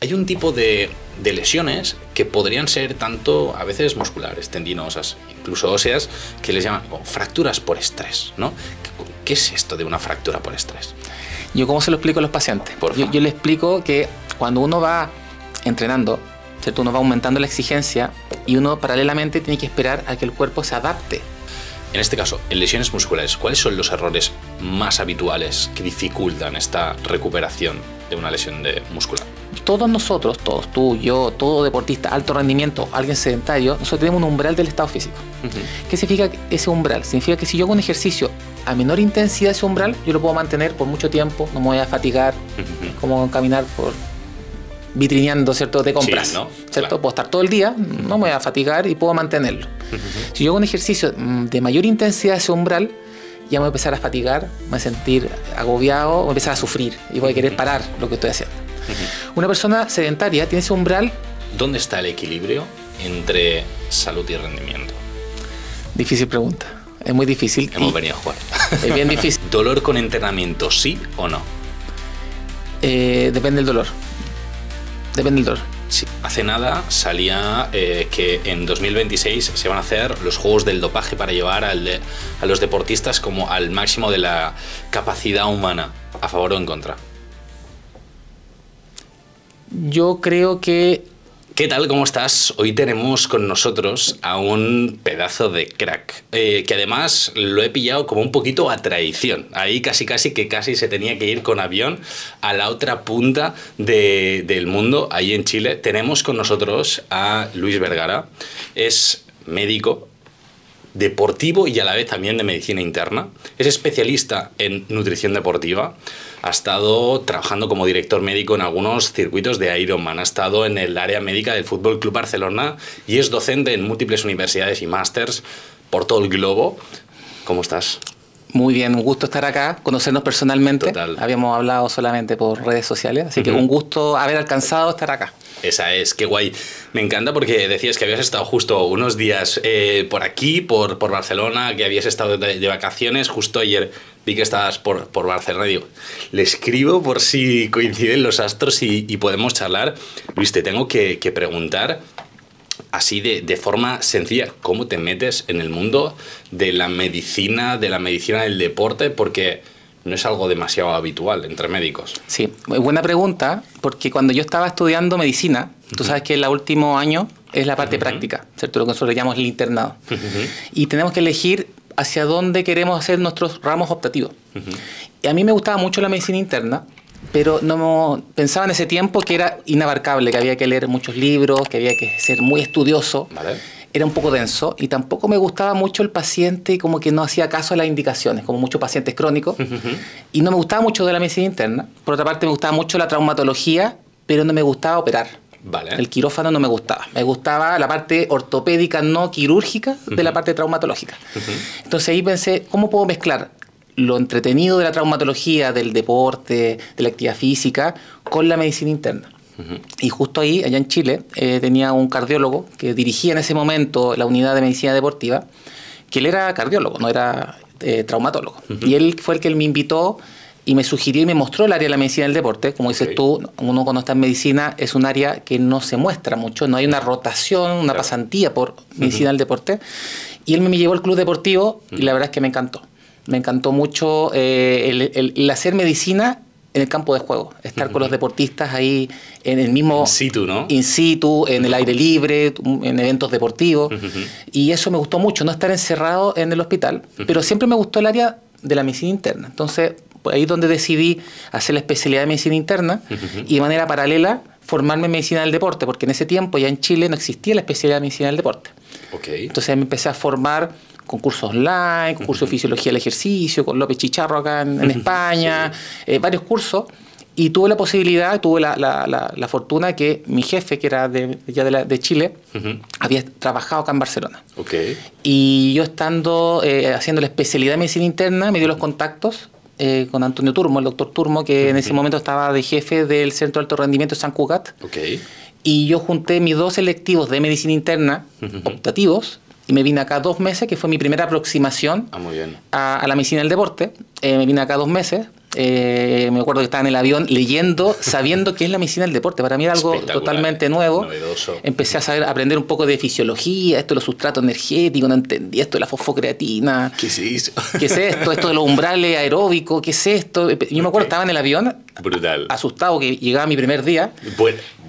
hay un tipo de lesiones que podrían ser tanto a veces musculares, tendinosas, incluso óseas, que les llaman fracturas por estrés, ¿no? ¿Qué es esto de una fractura por estrés? Yo, ¿cómo se lo explico a los pacientes? Yo les explico que cuando uno va entrenando, ¿cierto? Uno va aumentando la exigencia y uno paralelamente tiene que esperar a que el cuerpo se adapte. En este caso, en lesiones musculares, ¿cuáles son los errores más habituales que dificultan esta recuperación de una lesión muscular? Todos nosotros, todos, tú, yo, todo deportista, alto rendimiento, alguien sedentario, nosotros tenemos un umbral del estado físico. ¿Qué significa ese umbral? Significa que si yo hago un ejercicio a menor intensidad, ese umbral, yo lo puedo mantener por mucho tiempo, no me voy a fatigar, como caminar por vitrineando, ¿cierto?, de compras, sí, ¿no? ¿cierto? Claro. Puedo estar todo el día, no me voy a fatigar y puedo mantenerlo. Si yo hago un ejercicio de mayor intensidad, ese umbral, ya me voy a empezar a fatigar, me voy a sentir agobiado, voy a empezar a sufrir y voy a querer parar lo que estoy haciendo. Una persona sedentaria tiene ese umbral. ¿Dónde está el equilibrio entre salud y rendimiento? Difícil pregunta, es muy difícil. Hemos venido a jugar. Es bien difícil. ¿Dolor con entrenamiento, sí o no? Depende del dolor. Depende del dolor. Sí. Hace nada salía que en 2026 se van a hacer los juegos del dopaje para llevar a los deportistas como al máximo de la capacidad humana. ¿A favor o en contra? Yo creo que... ¿Qué tal? ¿Cómo estás? Hoy tenemos con nosotros a un pedazo de crack, que además lo he pillado como un poquito a traición. Ahí casi se tenía que ir con avión a la otra punta del mundo, ahí en Chile. Tenemos con nosotros a Luis Vergara, es médico, deportivo y a la vez también de medicina interna. Es especialista en nutrición deportiva. Ha estado trabajando como director médico en algunos circuitos de Ironman. Ha estado en el área médica del Fútbol Club Barcelona y es docente en múltiples universidades y másters por todo el globo. ¿Cómo estás? Muy bien, un gusto estar acá, conocernos personalmente. Total. Habíamos hablado solamente por redes sociales, así que un gusto haber alcanzado estar acá. Esa es, qué guay. Me encanta porque decías que habías estado justo unos días por aquí, por Barcelona, que habías estado de vacaciones. Justo ayer vi que estabas por Barcelona y digo, le escribo por si coinciden los astros y podemos charlar. Luis, te tengo que preguntar así de forma sencilla, ¿cómo te metes en el mundo de la medicina del deporte? Porque no es algo demasiado habitual entre médicos. Sí, muy buena pregunta, porque cuando yo estaba estudiando medicina, tú sabes que el último año es la parte práctica, ¿cierto? Lo que nosotros llamamos el internado. Y tenemos que elegir hacia dónde queremos hacer nuestros ramos optativos. Y a mí me gustaba mucho la medicina interna, pero no pensaba en ese tiempo que era inabarcable, que había que leer muchos libros, que había que ser muy estudioso. ¿Vale? Era un poco denso y tampoco me gustaba mucho el paciente, como que no hacía caso a las indicaciones, como muchos pacientes crónicos. Y no me gustaba mucho de la medicina interna. Por otra parte, me gustaba mucho la traumatología, pero no me gustaba operar. Vale. El quirófano no me gustaba. Me gustaba la parte ortopédica no quirúrgica de la parte traumatológica. Entonces ahí pensé, ¿cómo puedo mezclar lo entretenido de la traumatología, del deporte, de la actividad física, con la medicina interna? Y justo ahí, allá en Chile, tenía un cardiólogo que dirigía en ese momento la unidad de medicina deportiva, que él era cardiólogo, no era traumatólogo. Y él fue el que me invitó y me sugirió y me mostró el área de la medicina del deporte. Como dices tú, uno cuando está en medicina es un área que no se muestra mucho, no hay una rotación, una pasantía por medicina del deporte. Y él me llevó al club deportivo y la verdad es que me encantó. Me encantó mucho el hacer medicina en el campo de juego, estar con los deportistas ahí en el mismo... In situ, ¿no? In situ, en el aire libre, en eventos deportivos. Y eso me gustó mucho, no estar encerrado en el hospital. Pero siempre me gustó el área de la medicina interna. Entonces, pues ahí es donde decidí hacer la especialidad de medicina interna y de manera paralela formarme en medicina del deporte, porque en ese tiempo ya en Chile no existía la especialidad de medicina del deporte. Entonces me empecé a formar con cursos online, con cursos de fisiología del ejercicio, con López Chicharro acá en España, varios cursos, y tuve la posibilidad, tuve la fortuna que mi jefe, que era de Chile, había trabajado acá en Barcelona. Y yo estando haciendo la especialidad de medicina interna, me dio los contactos con Antonio Turmo, el doctor Turmo, que en ese momento estaba de jefe del Centro de Alto Rendimiento de Sant Cugat. Y yo junté mis 2 selectivos de medicina interna optativos y me vine acá 2 meses, que fue mi primera aproximación a la medicina del deporte. Me vine acá 2 meses, Me acuerdo que estaba en el avión leyendo, sabiendo qué es la medicina del deporte. Para mí era algo totalmente nuevo. Novedoso. Empecé a aprender un poco de fisiología, esto de los sustratos energéticos, no entendía esto de la fosfocreatina. ¿Qué es eso? ¿Qué es esto? Esto de los umbrales aeróbicos, ¿qué es esto? Yo me acuerdo, estaba en el avión, brutal, asustado que llegaba mi primer día.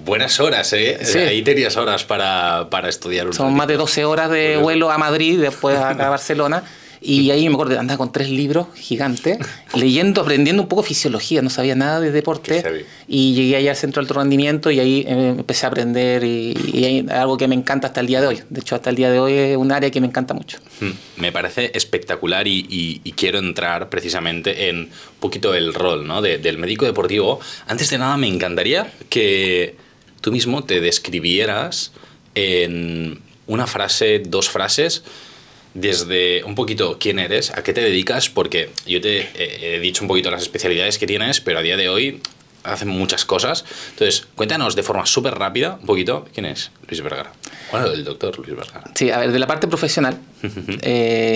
Buenas horas, ¿eh? Sí. Ahí tenías horas para estudiar. Son más de 12 horas de vuelo a Madrid, después a Barcelona. Y ahí me acuerdo, andaba con 3 libros gigantes, leyendo, aprendiendo un poco fisiología, no sabía nada de deporte. Y llegué allá al centro de alto rendimiento y ahí empecé a aprender y algo que me encanta hasta el día de hoy. De hecho, hasta el día de hoy es un área que me encanta mucho. Me parece espectacular y quiero entrar precisamente en un poquito el rol, ¿no? del médico deportivo. Antes de nada, me encantaría que tú mismo te describieras en una frase, 2 frases, desde un poquito quién eres, a qué te dedicas, porque yo te he dicho un poquito las especialidades que tienes, pero a día de hoy hacen muchas cosas. Entonces, cuéntanos de forma súper rápida un poquito quién es Luis Vergara. Bueno, el doctor Luis Vergara. Sí, a ver, de la parte profesional,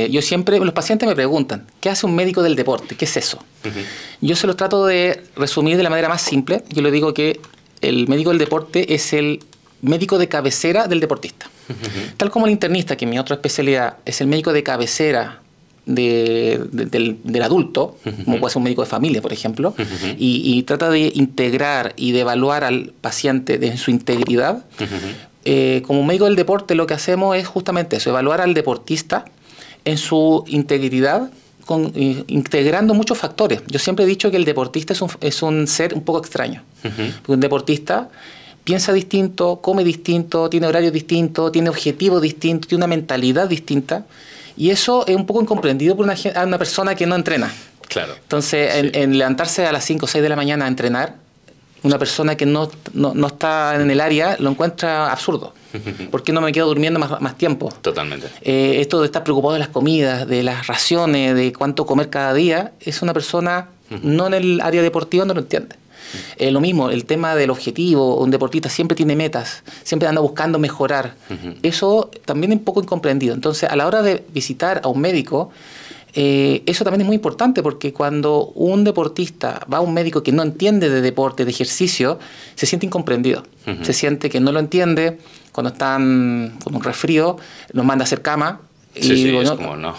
yo siempre, los pacientes me preguntan, ¿qué hace un médico del deporte? ¿Qué es eso? Yo se los trato de resumir de la manera más simple. Yo le digo que el médico del deporte es el médico de cabecera del deportista. Tal como el internista, que es mi otra especialidad, es el médico de cabecera del adulto, como puede ser un médico de familia, por ejemplo, y trata de integrar y de evaluar al paciente en su integridad. Como médico del deporte lo que hacemos es justamente eso, evaluar al deportista en su integridad, integrando muchos factores. Yo siempre he dicho que el deportista es un ser un poco extraño. Porque un deportista piensa distinto, come distinto, tiene horarios distintos, tiene objetivos distintos, tiene una mentalidad distinta. Y eso es un poco incomprendido por una persona que no entrena. Claro. Entonces, sí, en levantarse a las 5 o 6 de la mañana a entrenar, una persona que no está en el área lo encuentra absurdo. ¿Por qué no me quedo durmiendo más tiempo? Totalmente. Esto de estar preocupado de las comidas, de las raciones, de cuánto comer cada día, es una persona no en el área deportiva, no lo entiende. Lo mismo, el tema del objetivo, un deportista siempre tiene metas, siempre anda buscando mejorar. Eso también es un poco incomprendido. Entonces, a la hora de visitar a un médico, eso también es muy importante, porque cuando un deportista va a un médico que no entiende de deporte, de ejercicio, se siente incomprendido. Se siente que no lo entiende. Cuando están con un resfrío, nos manda a hacer cama. Sí, es como no.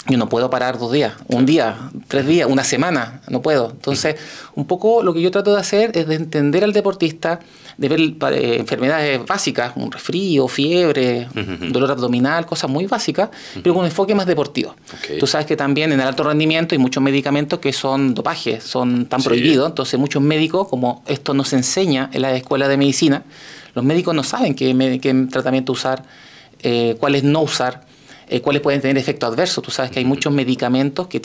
Yo no puedo parar 2 días, un día, 3 días, una semana, no puedo. Entonces, un poco lo que yo trato de hacer es de entender al deportista, de ver enfermedades básicas, un resfrío, fiebre, dolor abdominal, cosas muy básicas, pero con un enfoque más deportivo. Tú sabes que también en el alto rendimiento hay muchos medicamentos que son dopaje, tan prohibidos. Entonces, muchos médicos, como esto nos enseña en la escuela de medicina, los médicos no saben qué tratamiento usar, cuáles no usar, cuáles pueden tener efectos adversos. Tú sabes que hay muchos medicamentos que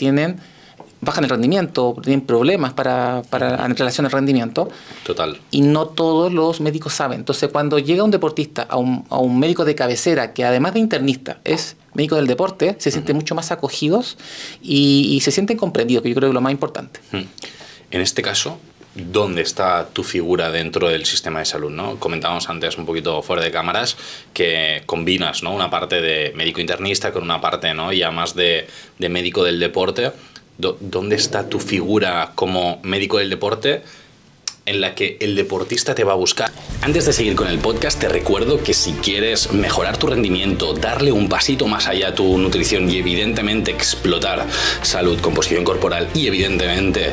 bajan el rendimiento, tienen problemas en relación al rendimiento. Total. Y no todos los médicos saben. Entonces, cuando llega un deportista a un médico de cabecera, que además de internista es médico del deporte, se sienten mucho más acogidos y se sienten comprendidos, que yo creo que es lo más importante. En este caso, ¿dónde está tu figura dentro del sistema de salud, ¿no? Comentábamos antes un poquito fuera de cámaras que combinas, ¿no?, una parte de médico internista con una parte, ¿no?, ya más de médico del deporte. ¿Dónde está tu figura como médico del deporte en la que el deportista te va a buscar? Antes de seguir con el podcast, te recuerdo que si quieres mejorar tu rendimiento, darle un pasito más allá a tu nutrición y evidentemente explotar salud, composición corporal y evidentemente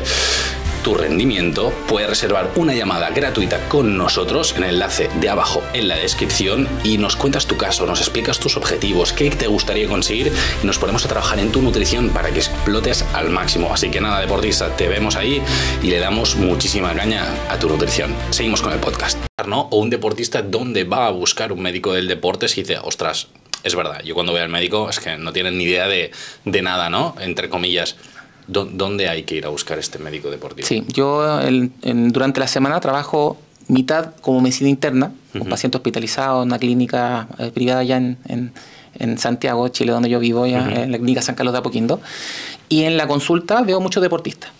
tu rendimiento, puedes reservar una llamada gratuita con nosotros en el enlace de abajo en la descripción y nos cuentas tu caso, nos explicas tus objetivos, qué te gustaría conseguir y nos ponemos a trabajar en tu nutrición para que explotes al máximo. Así que nada, deportista, te vemos ahí y le damos muchísima caña a tu nutrición. Seguimos con el podcast, ¿no? O un deportista, ¿dónde va a buscar un médico del deporte si dice, ostras, es verdad, yo cuando voy al médico es que no tienen ni idea de nada, ¿no?, entre comillas? ¿Dónde hay que ir a buscar este médico deportivo? Sí, yo durante la semana trabajo mitad como medicina interna, con pacientes hospitalizados en una clínica privada allá en Santiago, Chile, donde yo vivo, ya, en la clínica San Carlos de Apoquindo. Y en la consulta veo muchos deportistas.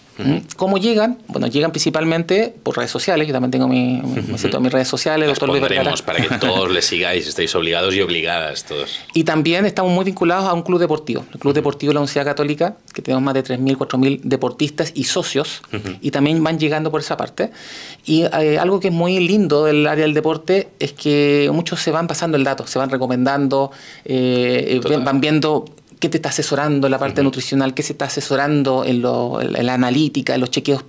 ¿Cómo llegan? Bueno, llegan principalmente por redes sociales. Yo también tengo me siento en mis redes sociales. Las pondremos para que todos le sigáis, estéis obligados y obligadas todos. Y también estamos muy vinculados a un club deportivo, el Club Deportivo de la Universidad Católica, que tenemos más de 3.000, 4.000 deportistas y socios, y también van llegando por esa parte. Y algo que es muy lindo del área del deporte es que muchos se van pasando el dato, se van recomendando, van viendo qué te está asesorando en la parte nutricional, qué se está asesorando en la analítica, en los chequeos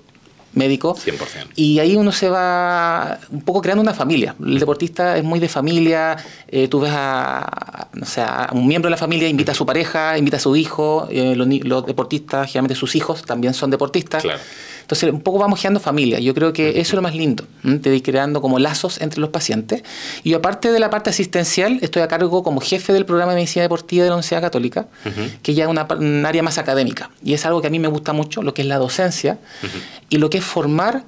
médicos. 100%. Y ahí uno se va un poco creando una familia. El deportista es muy de familia. Tú ves a un miembro de la familia, invita a su pareja, invita a su hijo. Los deportistas, generalmente sus hijos, también son deportistas. Claro. Entonces, un poco vamos creando familia. Yo creo que eso es lo más lindo. Te voy creando como lazos entre los pacientes. Y aparte de la parte asistencial, estoy a cargo como jefe del programa de medicina deportiva de la Universidad Católica, que ya es un área más académica. Y es algo que a mí me gusta mucho, lo que es la docencia y lo que es formar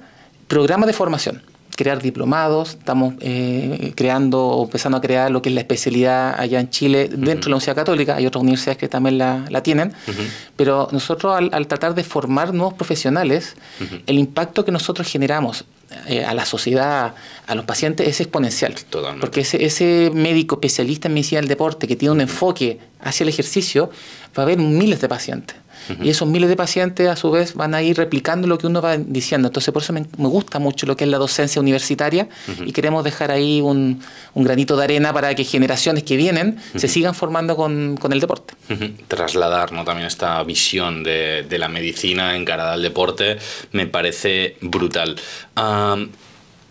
programas de formación. Crear diplomados, estamos empezando a crear lo que es la especialidad allá en Chile, dentro de la Universidad Católica. Hay otras universidades que también la tienen, pero nosotros al tratar de formar nuevos profesionales, el impacto que nosotros generamos a la sociedad, a los pacientes, es exponencial. Totalmente. Porque ese médico especialista en medicina del deporte que tiene un enfoque hacia el ejercicio, va a ver miles de pacientes. Y esos miles de pacientes, a su vez, van a ir replicando lo que uno va diciendo. Entonces, por eso me gusta mucho lo que es la docencia universitaria y queremos dejar ahí un granito de arena para que generaciones que vienen se sigan formando con el deporte. Trasladar, ¿no?, también esta visión de la medicina encarada al deporte me parece brutal.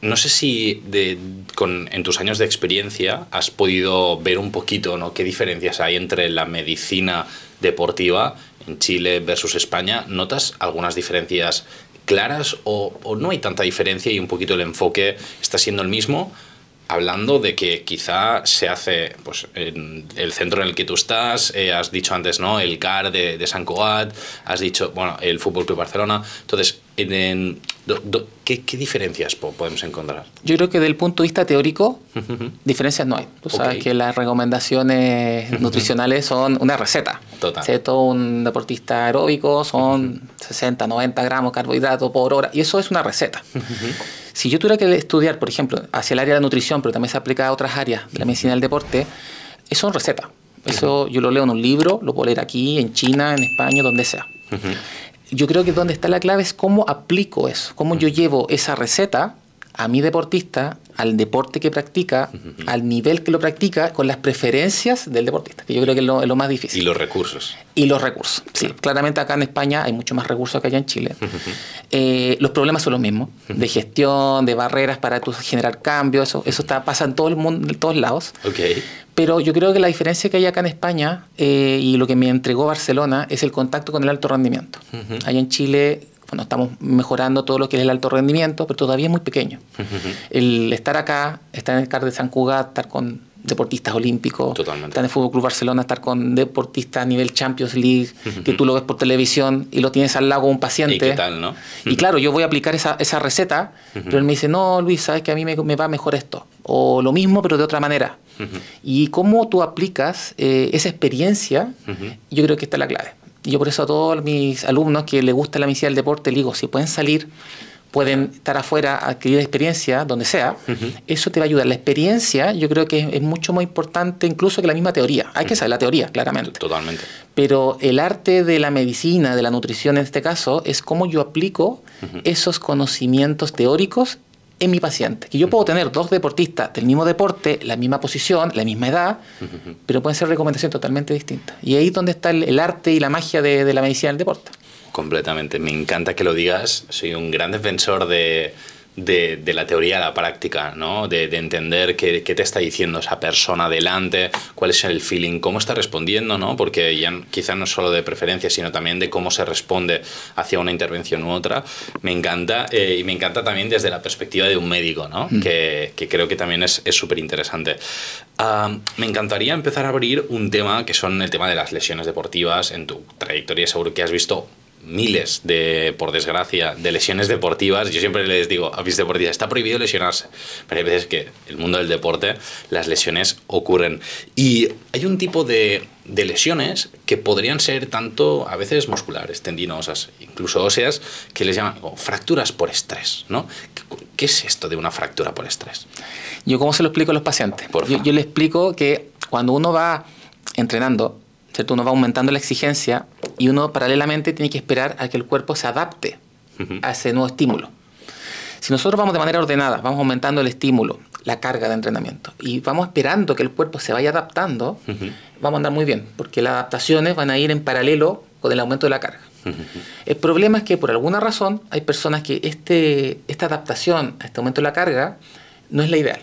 No sé si en tus años de experiencia has podido ver un poquito, ¿no?, qué diferencias hay entre la medicina deportiva en Chile versus España. ¿Notas algunas diferencias claras o no hay tanta diferencia y un poquito el enfoque está siendo el mismo? Hablando de que quizá se hace pues, en el centro en el que tú estás, has dicho antes, ¿no?, el CAR de Sant Cugat, has dicho, bueno, el Fútbol Club Barcelona. Entonces, ¿qué diferencias podemos encontrar? Yo creo que desde el punto de vista teórico, diferencias no hay. Tú sabes que las recomendaciones nutricionales son una receta. Total. Todo un deportista aeróbico son 60, 90 gramos de carbohidratos por hora, y eso es una receta. Si yo tuviera que estudiar, por ejemplo, hacia el área de la nutrición, pero también se aplica a otras áreas de la medicina del deporte, eso son recetas. Eso yo lo leo en un libro, lo puedo leer aquí, en China, en España, donde sea. Yo creo que donde está la clave es cómo aplico eso, cómo yo llevo esa receta a mi deportista, al deporte que practica, al nivel que lo practica, con las preferencias del deportista, que yo creo que es lo más difícil. Y los recursos. Y los recursos, sí. Claramente acá en España hay mucho más recursos que allá en Chile. Los problemas son los mismos, de gestión, de barreras para tú generar cambios, eso pasa en todo el mundo, en todos lados. Okay. Pero yo creo que la diferencia que hay acá en España y lo que me entregó Barcelona es el contacto con el alto rendimiento. Allá en Chile, bueno, estamos mejorando todo lo que es el alto rendimiento, pero todavía es muy pequeño. El estar acá, estar en el CAR de Sant Cugat, estar con deportistas olímpicos, totalmente, estar en el Fútbol Club Barcelona, estar con deportistas a nivel Champions League, que tú lo ves por televisión y lo tienes al lado con un paciente. ¿Y qué tal, no? Y claro, yo voy a aplicar esa receta, pero él me dice, no, Luis, sabes que a mí me va mejor esto. O lo mismo, pero de otra manera. Y cómo tú aplicas esa experiencia, yo creo que está la clave. Y yo por eso a todos mis alumnos que les gusta la medicina del deporte, les digo, si pueden salir, pueden estar afuera, adquirir experiencia, donde sea, eso te va a ayudar. La experiencia yo creo que es mucho más importante incluso que la misma teoría. Hay que saber la teoría, claramente. Totalmente. Pero el arte de la medicina, de la nutrición en este caso, es cómo yo aplico esos conocimientos teóricos en mi paciente. Que yo puedo tener dos deportistas del mismo deporte, la misma posición, la misma edad, pero pueden ser recomendaciones totalmente distintas. Y ahí es donde está el arte y la magia de la medicina del deporte. Completamente. Me encanta que lo digas. Soy un gran defensor de la teoría a la práctica, ¿no? De entender qué te está diciendo esa persona delante, cuál es el feeling, cómo está respondiendo, ¿no? Porque ya quizá no es solo de preferencia, sino también de cómo se responde hacia una intervención u otra. Me encanta, y me encanta también desde la perspectiva de un médico, ¿no? Que creo que también es súper interesante. Me encantaría empezar a abrir un tema que son el tema de las lesiones deportivas. En tu trayectoria seguro que has visto miles de, por desgracia, de lesiones deportivas. Yo siempre les digo a mis deportistas, está prohibido lesionarse, pero hay veces que en el mundo del deporte las lesiones ocurren. Y hay un tipo de lesiones que podrían ser tanto a veces musculares, tendinosas, incluso óseas, que les llaman como fracturas por estrés, ¿no? ¿Qué es esto de una fractura por estrés? Yo, ¿cómo se lo explico a los pacientes? Yo les explico que cuando uno va entrenando, ¿cierto? Uno va aumentando la exigencia y uno paralelamente tiene que esperar a que el cuerpo se adapte a ese nuevo estímulo. Si nosotros vamos de manera ordenada, vamos aumentando el estímulo, la carga de entrenamiento, y vamos esperando que el cuerpo se vaya adaptando, vamos a andar muy bien, porque las adaptaciones van a ir en paralelo con el aumento de la carga. El problema es que por alguna razón hay personas que esta adaptación a este aumento de la carga no es la ideal.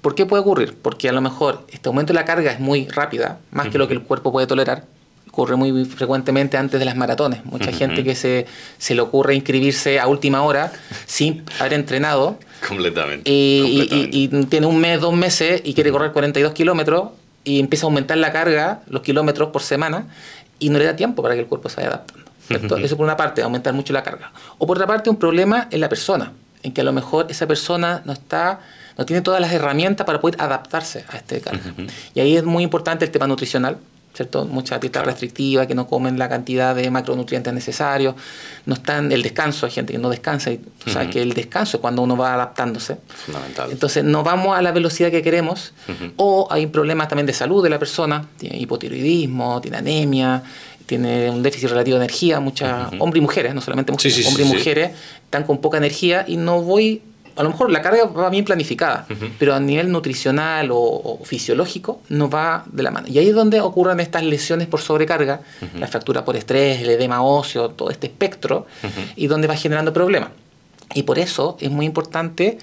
¿Por qué puede ocurrir? Porque a lo mejor este aumento de la carga es muy rápida, más que lo que el cuerpo puede tolerar. Ocurre muy frecuentemente antes de las maratones. Mucha gente que se le ocurre inscribirse a última hora sin haber entrenado. Completamente. Y tiene un mes, 2 meses y quiere correr 42 kilómetros y empieza a aumentar la carga, los kilómetros por semana, y no le da tiempo para que el cuerpo se vaya adaptando, ¿cierto? Eso por una parte, aumentar mucho la carga. O por otra parte, un problema en la persona, en que a lo mejor esa persona no tiene todas las herramientas para poder adaptarse a este carga. Y ahí es muy importante el tema nutricional, ¿cierto? Mucha dieta restrictiva, que no comen la cantidad de macronutrientes necesarios, no están el descanso, hay gente que no descansa, y tú sabes que el descanso es cuando uno va adaptándose. Fundamental. Entonces no vamos a la velocidad que queremos, o hay problemas también de salud de la persona, tiene hipotiroidismo, tiene anemia, tiene un déficit relativo de energía, hombres y mujeres, no solamente mujeres, hombres y mujeres están con poca energía y a lo mejor la carga va bien planificada, pero a nivel nutricional o fisiológico no va de la mano. Y ahí es donde ocurren estas lesiones por sobrecarga, la fractura por estrés, el edema óseo, todo este espectro, y donde va generando problemas. Y por eso es muy importante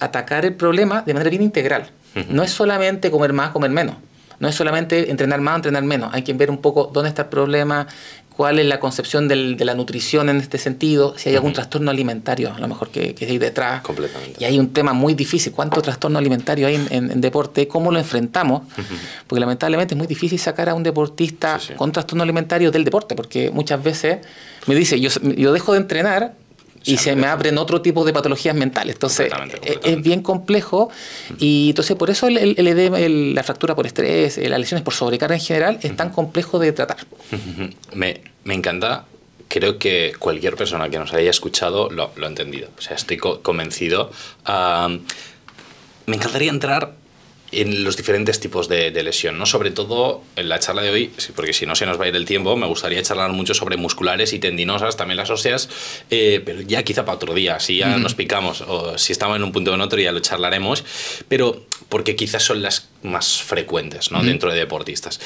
atacar el problema de manera bien integral. No es solamente comer más, comer menos. No es solamente entrenar más o entrenar menos. Hay que ver un poco dónde está el problema, cuál es la concepción de la nutrición en este sentido, si hay algún trastorno alimentario, a lo mejor que hay detrás. Completamente. Y hay un tema muy difícil, ¿cuánto trastorno alimentario hay en deporte? ¿Cómo lo enfrentamos? Porque lamentablemente es muy difícil sacar a un deportista con trastorno alimentario del deporte, porque muchas veces me dice, yo dejo de entrenar y se me abren otro tipo de patologías mentales. Entonces, es bien complejo. Y entonces, por eso el edema, la fractura por estrés, las lesiones por sobrecarga en general, es tan complejo de tratar. Me encanta. Creo que cualquier persona que nos haya escuchado lo ha entendido. O sea, estoy convencido. Me encantaría entrar en los diferentes tipos de lesión, ¿no? Sobre todo en la charla de hoy, porque si no se nos va a ir el tiempo, me gustaría charlar mucho sobre musculares y tendinosas, también las óseas, pero ya quizá para otro día, si ya nos picamos, o si estamos en un punto o en otro ya lo charlaremos, pero porque quizás son las más frecuentes, ¿no? Dentro de deportistas.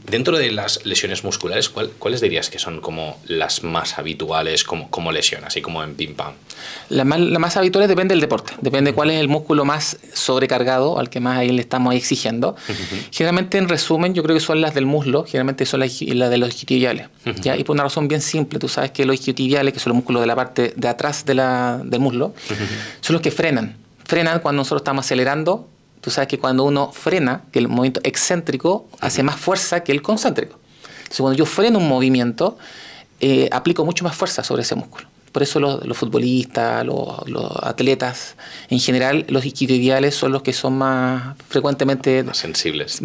Dentro de las lesiones musculares, ¿cuáles dirías que son como las más habituales como lesión, así como en pim pam? Las más habituales depende del deporte, depende cuál es el músculo más sobrecargado, al que más ahí le estamos exigendo. Generalmente, en resumen, yo creo que son las del muslo, generalmente son las de los isquiotibiales. ¿Ya? Y por una razón bien simple, tú sabes que los isquiotibiales, que son los músculos de la parte de atrás del muslo, son los que frenan. Frenan cuando nosotros estamos acelerando. Tú sabes que cuando uno frena, que el movimiento excéntrico hace más fuerza que el concéntrico. Entonces, cuando yo freno un movimiento, aplico mucho más fuerza sobre ese músculo. Por eso los futbolistas, los atletas, en general, los isquiotibiales son los que son más frecuentemente más sensibles.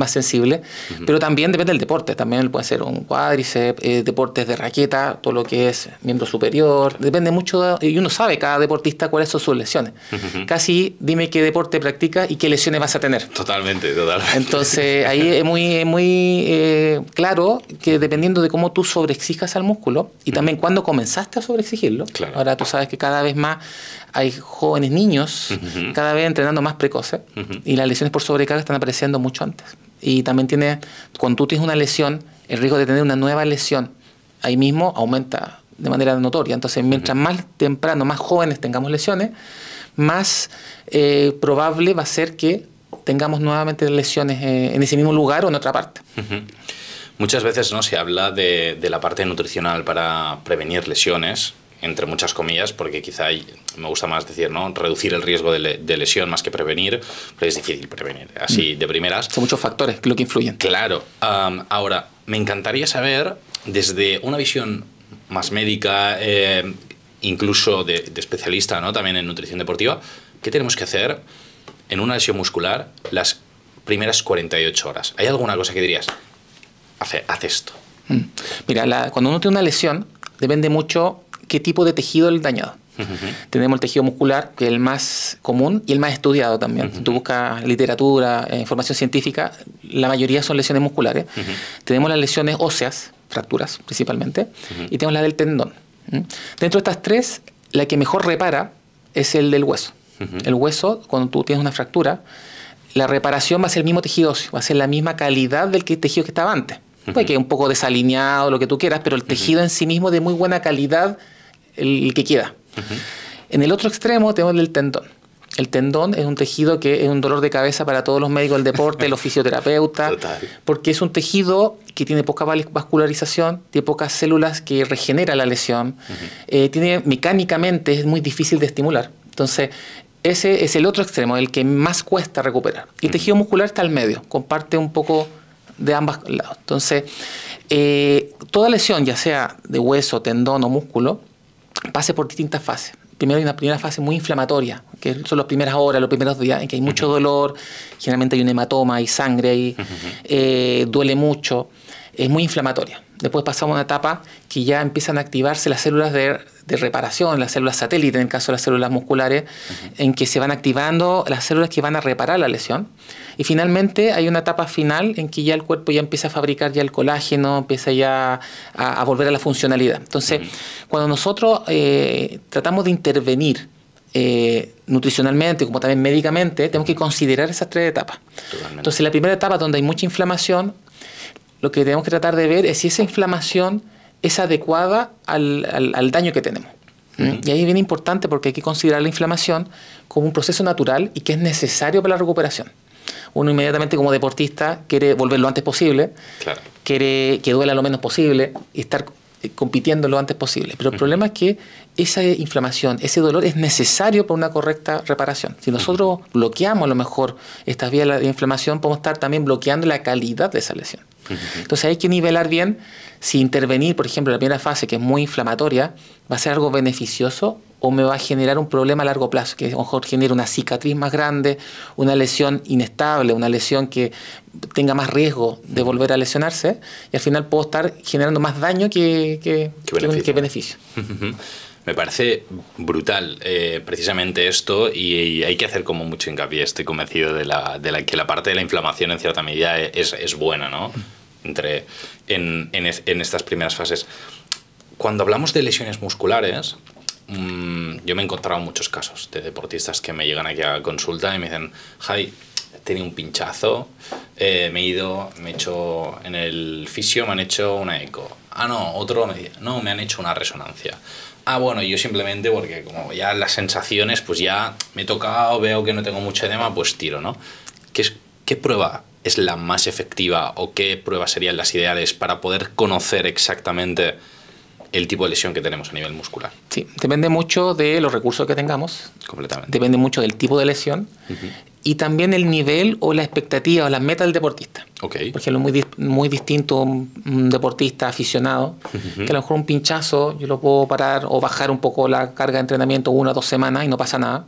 Pero también depende del deporte. También puede ser un cuádriceps, deportes de raqueta, todo lo que es miembro superior. Depende mucho, y uno sabe cada deportista cuáles son sus lesiones. Casi dime qué deporte practicas y qué lesiones vas a tener. Totalmente. Entonces, ahí es muy claro que dependiendo de cómo tú sobreexijas al músculo y también cuándo comenzaste a sobreexigirlo. Claro. Ahora tú sabes que cada vez más hay jóvenes niños, cada vez entrenando más precoces, y las lesiones por sobrecarga están apareciendo mucho antes. Y también cuando tú tienes una lesión, el riesgo de tener una nueva lesión ahí mismo aumenta de manera notoria. Entonces, mientras más temprano, más jóvenes tengamos lesiones, más probable va a ser que tengamos nuevamente lesiones en ese mismo lugar o en otra parte. Muchas veces, ¿no?, se habla de la parte nutricional para prevenir lesiones, entre muchas comillas, porque quizá me gusta más decir, ¿no?, reducir el riesgo de lesión más que prevenir, pero es difícil prevenir, así de primeras. Son muchos factores lo que influyen. Claro. Ahora, me encantaría saber, desde una visión más médica, incluso de especialista, ¿no? También en nutrición deportiva, ¿qué tenemos que hacer en una lesión muscular las primeras 48 horas? ¿Hay alguna cosa que dirías, haz esto? Mira, cuando uno tiene una lesión, depende mucho qué tipo de tejido es el dañado. Tenemos el tejido muscular, que es el más común y el más estudiado también. Si tú buscas literatura, información científica, la mayoría son lesiones musculares. Tenemos las lesiones óseas, fracturas principalmente, y tenemos la del tendón. Dentro de estas tres, la que mejor repara es el del hueso. El hueso, cuando tú tienes una fractura, la reparación va a ser el mismo tejido óseo, va a ser la misma calidad del tejido que estaba antes. Puede que un poco desalineado, lo que tú quieras, pero el tejido en sí mismo de muy buena calidad, el que queda. En el otro extremo tenemos el tendón. El tendón es un tejido que es un dolor de cabeza para todos los médicos del deporte, los fisioterapeutas, porque es un tejido que tiene poca vascularización, tiene pocas células que regenera la lesión, tiene mecánicamente es muy difícil de estimular. Entonces, ese es el otro extremo, el que más cuesta recuperar. Y el tejido muscular está al medio, comparte un poco de ambos lados. Entonces, toda lesión, ya sea de hueso, tendón o músculo, pase por distintas fases. Primero hay una primera fase muy inflamatoria, que son las primeras horas, los primeros días, en que hay mucho dolor, generalmente hay un hematoma, hay sangre ahí, duele mucho, es muy inflamatoria. Después pasamos a una etapa que ya empiezan a activarse las células de reparación, las células satélites, en el caso de las células musculares, en que se van activando las células que van a reparar la lesión. Y finalmente hay una etapa final en que ya el cuerpo ya empieza a fabricar ya el colágeno, empieza ya a volver a la funcionalidad. Entonces, cuando nosotros tratamos de intervenir nutricionalmente como también médicamente, tenemos que considerar esas tres etapas. Totalmente. Entonces, la primera etapa, donde hay mucha inflamación, lo que tenemos que tratar de ver es si esa inflamación es adecuada al daño que tenemos. Y ahí es bien importante porque hay que considerar la inflamación como un proceso natural y que es necesario para la recuperación. Uno inmediatamente como deportista quiere volver lo antes posible, quiere que duela lo menos posible y estar compitiendo lo antes posible. Pero el problema es que esa inflamación, ese dolor es necesario para una correcta reparación. Si nosotros bloqueamos a lo mejor estas vías de inflamación, podemos estar también bloqueando la calidad de esa lesión. Entonces hay que nivelar bien si intervenir, por ejemplo, en la primera fase, que es muy inflamatoria, va a ser algo beneficioso o me va a generar un problema a largo plazo, que a lo mejor genere una cicatriz más grande, una lesión inestable, una lesión que tenga más riesgo de volver a lesionarse, y al final puedo estar generando más daño que beneficio. Me parece brutal precisamente esto, y hay que hacer como mucho hincapié. Estoy convencido de que la parte de la inflamación en cierta medida es buena, ¿no? En estas primeras fases. Cuando hablamos de lesiones musculares, yo me he encontrado muchos casos de deportistas que me llegan aquí a consulta y me dicen: Javi, he tenido un pinchazo, me he hecho en el fisio, me han hecho una eco. Ah, no, otro me dice: no, me han hecho una resonancia. Ah, bueno, yo simplemente porque como ya las sensaciones, pues ya me he tocado, veo que no tengo mucho edema, pues tiro, ¿no? ¿Qué prueba es la más efectiva o qué pruebas serían las ideales para poder conocer exactamente el tipo de lesión que tenemos a nivel muscular? Sí, depende mucho de los recursos que tengamos. Completamente. Depende mucho del tipo de lesión y también el nivel o la expectativa o las metas del deportista. Okay. Por ejemplo, muy distinto un deportista aficionado, que a lo mejor un pinchazo yo lo puedo parar o bajar un poco la carga de entrenamiento 1 o 2 semanas y no pasa nada.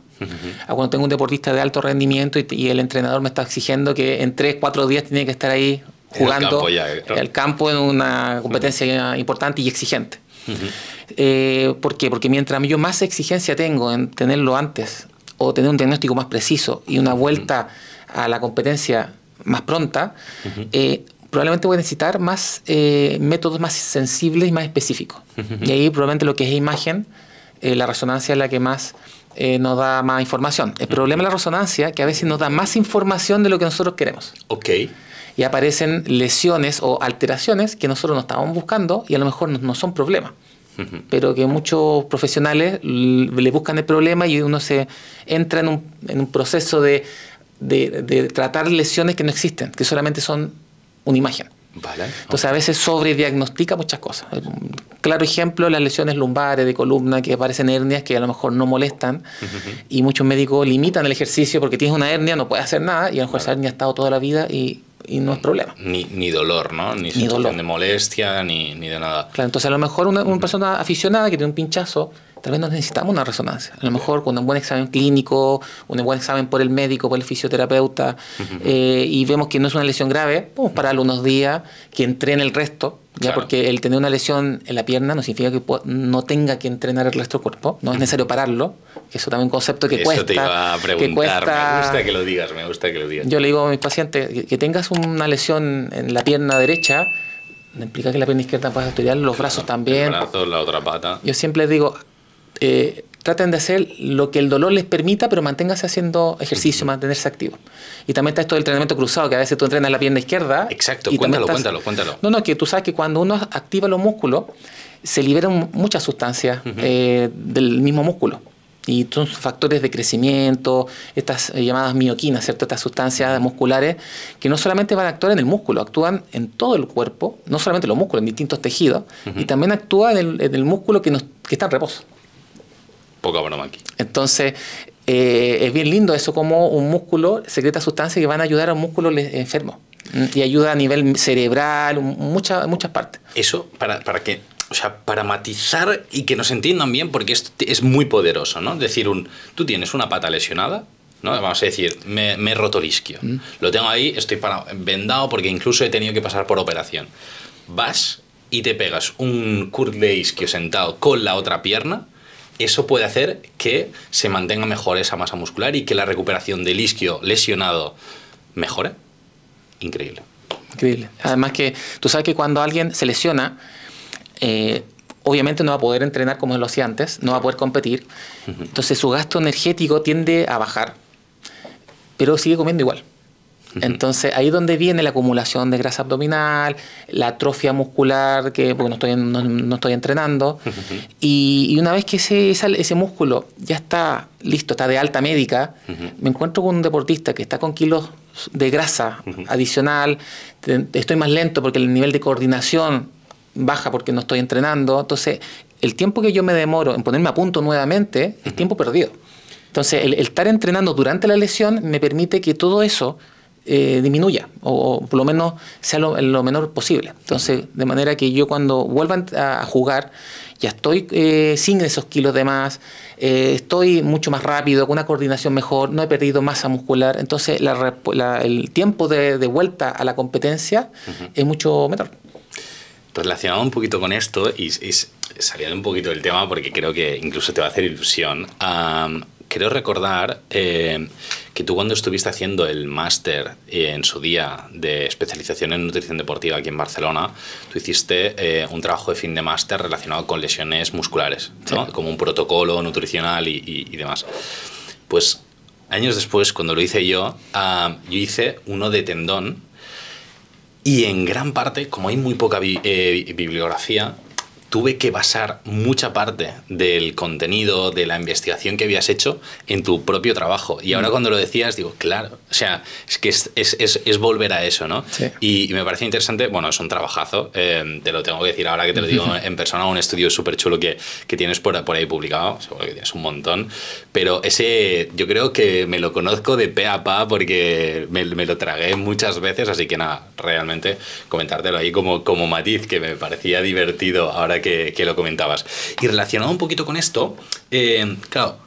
A cuando tengo un deportista de alto rendimiento y el entrenador me está exigiendo que en 3-4 días tiene que estar ahí jugando el campo en una competencia importante y exigente. ¿Por qué? Porque mientras yo más exigencia tengo en tenerlo antes o tener un diagnóstico más preciso y una vuelta a la competencia más pronta, probablemente voy a necesitar más métodos más sensibles y más específicos. Y ahí probablemente lo que es imagen, la resonancia es la que más nos da más información. El problema de la resonancia es que a veces nos da más información de lo que nosotros queremos. Y aparecen lesiones o alteraciones que nosotros no estábamos buscando y a lo mejor no son problemas. Pero que muchos profesionales le buscan el problema y uno se entra en un proceso de tratar lesiones que no existen, que solamente son una imagen. Entonces a veces sobrediagnostica muchas cosas. Claro ejemplo, las lesiones lumbares de columna, que aparecen hernias que a lo mejor no molestan y muchos médicos limitan el ejercicio porque tienes una hernia, no puedes hacer nada y a lo mejor esa hernia ha estado toda la vida y y no es problema. Ni dolor, ¿no? Ni sensación de molestia, ni de nada. Claro, entonces a lo mejor una persona aficionada que tiene un pinchazo, tal vez no necesitamos una resonancia. A lo mejor con un buen examen clínico, un buen examen por el médico, por el fisioterapeuta, y vemos que no es una lesión grave, podemos pararlo unos días, que entrene el resto, ya, claro. Porque el tener una lesión en la pierna no significa que no tenga que entrenar el resto del cuerpo, no es necesario pararlo, que eso también es un concepto que eso cuesta. Eso te iba a preguntar, me gusta que lo digas, me gusta que lo digas. Yo le digo a mis pacientes, que tengas una lesión en la pierna derecha, no implica que la pierna izquierda puedas estudiar, los brazos también. El brazo, la otra pata. Yo siempre les digo, traten de hacer lo que el dolor les permita, pero manténgase haciendo ejercicio, mantenerse activo. Y también está esto del entrenamiento cruzado, que a veces tú entrenas la pierna izquierda. Exacto, cuéntalo. No, que tú sabes que cuando uno activa los músculos, se liberan muchas sustancias del mismo músculo. Y son factores de crecimiento, estas llamadas mioquinas, ¿cierto? Estas sustancias musculares que no solamente van a actuar en el músculo, actúan en todo el cuerpo, no solamente los músculos, en distintos tejidos, y también actúa en el músculo que está en reposo. Poca broma aquí. Entonces, es bien lindo eso, como un músculo secreta sustancias que van a ayudar a un músculo enfermo. Y ayuda a nivel cerebral, muchas partes. Eso, para que, o sea, para matizar y que nos entiendan bien, porque es muy poderoso, ¿no? Es decir, tú tienes una pata lesionada, ¿no? Vamos a decir, me he roto el isquio. Lo tengo ahí, estoy vendado porque incluso he tenido que pasar por operación. Vas y te pegas un curl de isquio sentado con la otra pierna. Eso puede hacer que se mantenga mejor esa masa muscular y que la recuperación del isquio lesionado mejore. Increíble. Increíble. Además que tú sabes que cuando alguien se lesiona, obviamente no va a poder entrenar como lo hacía antes, no va a poder competir. Entonces su gasto energético tiende a bajar, pero sigue comiendo igual. Entonces ahí es donde viene la acumulación de grasa abdominal, la atrofia muscular, porque no estoy entrenando, y una vez que ese músculo ya está listo, está de alta médica, me encuentro con un deportista que está con kilos de grasa adicional, estoy más lento porque el nivel de coordinación baja porque no estoy entrenando, entonces el tiempo que yo me demoro en ponerme a punto nuevamente es tiempo perdido. Entonces el estar entrenando durante la lesión me permite que todo eso disminuya o por lo menos sea lo menor posible. Entonces, de manera que yo cuando vuelva a jugar ya estoy sin esos kilos de más, estoy mucho más rápido, con una coordinación mejor, no he perdido masa muscular, entonces el tiempo de vuelta a la competencia es mucho menor. Relacionado un poquito con esto y saliendo un poquito del tema porque creo que incluso te va a hacer ilusión, creo recordar que tú cuando estuviste haciendo el máster en su día de especialización en nutrición deportiva aquí en Barcelona, tú hiciste un trabajo de fin de máster relacionado con lesiones musculares, ¿no? Sí. Como un protocolo nutricional y demás. Pues años después, cuando lo hice yo hice uno de tendón y en gran parte, como hay muy poca bibliografía, tuve que basar mucha parte del contenido, de la investigación que habías hecho en tu propio trabajo. Y ahora cuando lo decías, digo, claro, o sea, es que es volver a eso, ¿no? Sí. Y me parece interesante, bueno, es un trabajazo, te lo tengo que decir ahora que te lo digo en persona, un estudio súper chulo que tienes por ahí publicado, seguro que tienes un montón, pero ese yo creo que me lo conozco de pe a pa porque me lo tragué muchas veces, así que nada, realmente comentártelo ahí como matiz, que me parecía divertido ahora que lo comentabas. Y relacionado un poquito con esto, claro,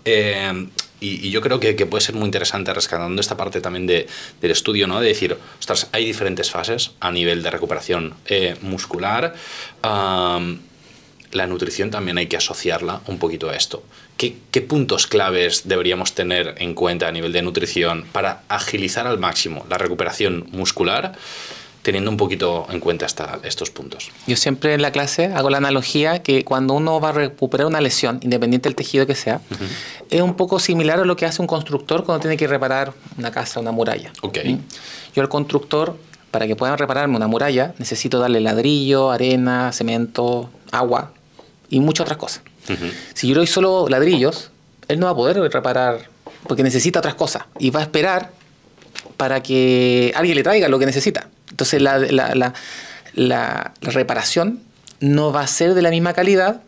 y yo creo que puede ser muy interesante rescatando esta parte también del estudio, ¿no? De decir, ostras, hay diferentes fases a nivel de recuperación muscular. La nutrición también hay que asociarla un poquito a esto. ¿Qué puntos claves deberíamos tener en cuenta a nivel de nutrición para agilizar al máximo la recuperación muscular, teniendo un poquito en cuenta estos puntos? Yo siempre en la clase hago la analogía que cuando uno va a recuperar una lesión, independiente del tejido que sea, es un poco similar a lo que hace un constructor cuando tiene que reparar una casa, una muralla. Okay. Yo al constructor, para que puedan repararme una muralla, necesito darle ladrillo, arena, cemento, agua y muchas otras cosas. Si yo le doy solo ladrillos, él no va a poder reparar porque necesita otras cosas y va a esperar para que alguien le traiga lo que necesita. Entonces la reparación no va a ser de la misma calidad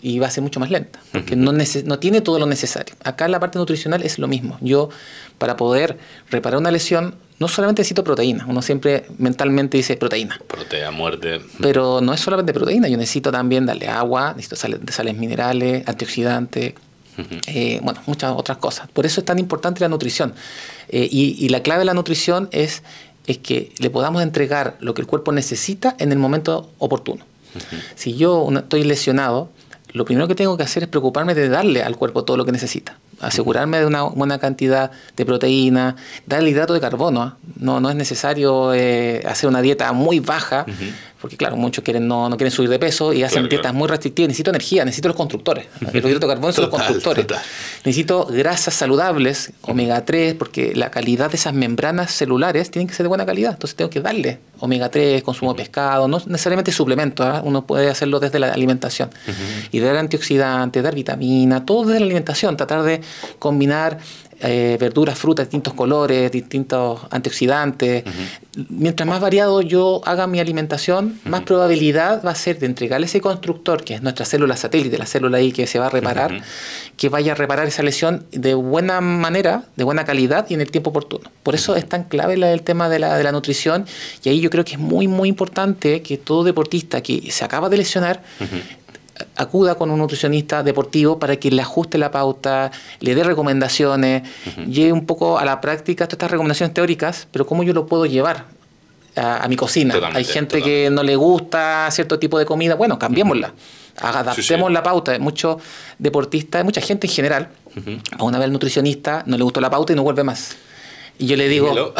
y va a ser mucho más lenta, porque no tiene todo lo necesario. Acá en la parte nutricional es lo mismo. Yo, para poder reparar una lesión, no solamente necesito proteína. Uno siempre mentalmente dice proteína. Proteína, muerte. Pero no es solamente proteína. Yo necesito también darle agua, necesito sales minerales, antioxidantes, bueno, muchas otras cosas. Por eso es tan importante la nutrición. Y la clave de la nutrición es que le podamos entregar lo que el cuerpo necesita en el momento oportuno. Si yo estoy lesionado, lo primero que tengo que hacer es preocuparme de darle al cuerpo todo lo que necesita. Asegurarme de una buena cantidad de proteína, darle hidrato de carbono. No es necesario hacer una dieta muy baja, porque claro, muchos no quieren subir de peso y hacen dietas muy restrictivas. Necesito energía, necesito los constructores. Los hidratos de carbono son los constructores. Necesito grasas saludables, omega 3, porque la calidad de esas membranas celulares tienen que ser de buena calidad. Entonces tengo que darle omega 3, consumo de pescado, no necesariamente suplementos. Uno puede hacerlo desde la alimentación. Y dar antioxidantes, dar vitamina, todo desde la alimentación. Tratar de combinar verduras, frutas, distintos colores, distintos antioxidantes. Mientras más variado yo haga mi alimentación, más probabilidad va a ser de entregarle ese constructor, que es nuestra célula satélite, la célula ahí que se va a reparar, que vaya a reparar esa lesión de buena manera, de buena calidad y en el tiempo oportuno. Por eso es tan clave el tema de la nutrición, y ahí yo creo que es muy, muy importante que todo deportista que se acaba de lesionar acuda con un nutricionista deportivo para que le ajuste la pauta, le dé recomendaciones, lleve un poco a la práctica todas estas recomendaciones teóricas, pero cómo yo lo puedo llevar a mi cocina. Hay gente que no le gusta cierto tipo de comida, bueno, cambiémosla, adaptemos la pauta. Muchos deportistas, mucha gente en general, a una vez el nutricionista no le gustó la pauta y no vuelve más. Y yo le digo...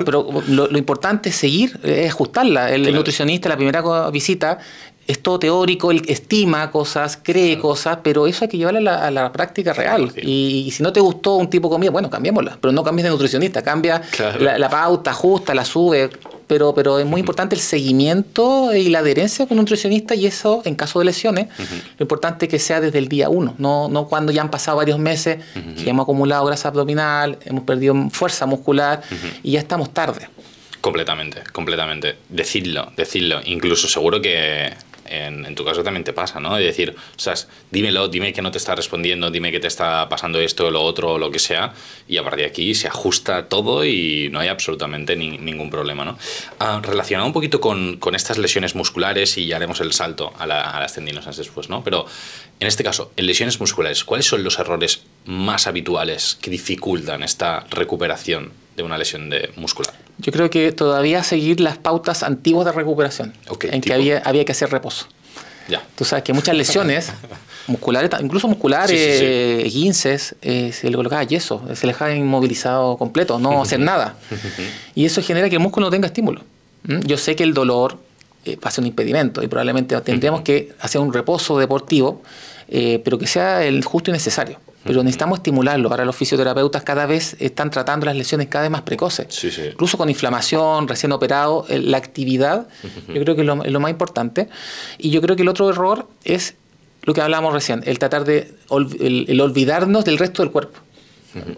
pero lo importante es seguir, es ajustarla. El nutricionista, la primera visita, es todo teórico, él estima cosas, cree cosas, pero eso hay que llevarla a la práctica real. Y si no te gustó un tipo de comida, bueno, cambiémosla, pero no cambies de nutricionista, cambia la pauta, ajusta, la sube, pero es muy importante el seguimiento y la adherencia con un nutricionista, y eso, en caso de lesiones, lo importante es que sea desde el día 1, no cuando ya han pasado varios meses, que hemos acumulado grasa abdominal, hemos perdido fuerza muscular y ya estamos tarde. Completamente. Decidlo. Incluso seguro que en tu caso también te pasa, ¿no? De decir, o sea, dime que no te está respondiendo, dime que te está pasando esto, lo otro, o lo que sea, y a partir de aquí se ajusta todo y no hay absolutamente ningún problema, ¿no? Relacionado un poquito con estas lesiones musculares, y ya haremos el salto a las tendinosas después, ¿no? Pero en este caso, en lesiones musculares, ¿cuáles son los errores más habituales que dificultan esta recuperación de una lesión muscular? Yo creo que todavía seguir las pautas antiguas de recuperación, que había que hacer reposo. Ya. Tú sabes que muchas lesiones musculares, incluso musculares, esguinces, se le colocaba yeso, se le dejaba inmovilizado completo, no hacer nada. Y eso genera que el músculo no tenga estímulo. Yo sé que el dolor va a ser un impedimento y probablemente tendríamos que hacer un reposo deportivo, pero que sea el justo y necesario. Pero necesitamos estimularlo. Para los fisioterapeutas cada vez están tratando las lesiones cada vez más precoces. Incluso con inflamación, recién operado, la actividad, yo creo que es lo más importante. Y yo creo que el otro error es lo que hablábamos recién, el tratar de el olvidarnos del resto del cuerpo.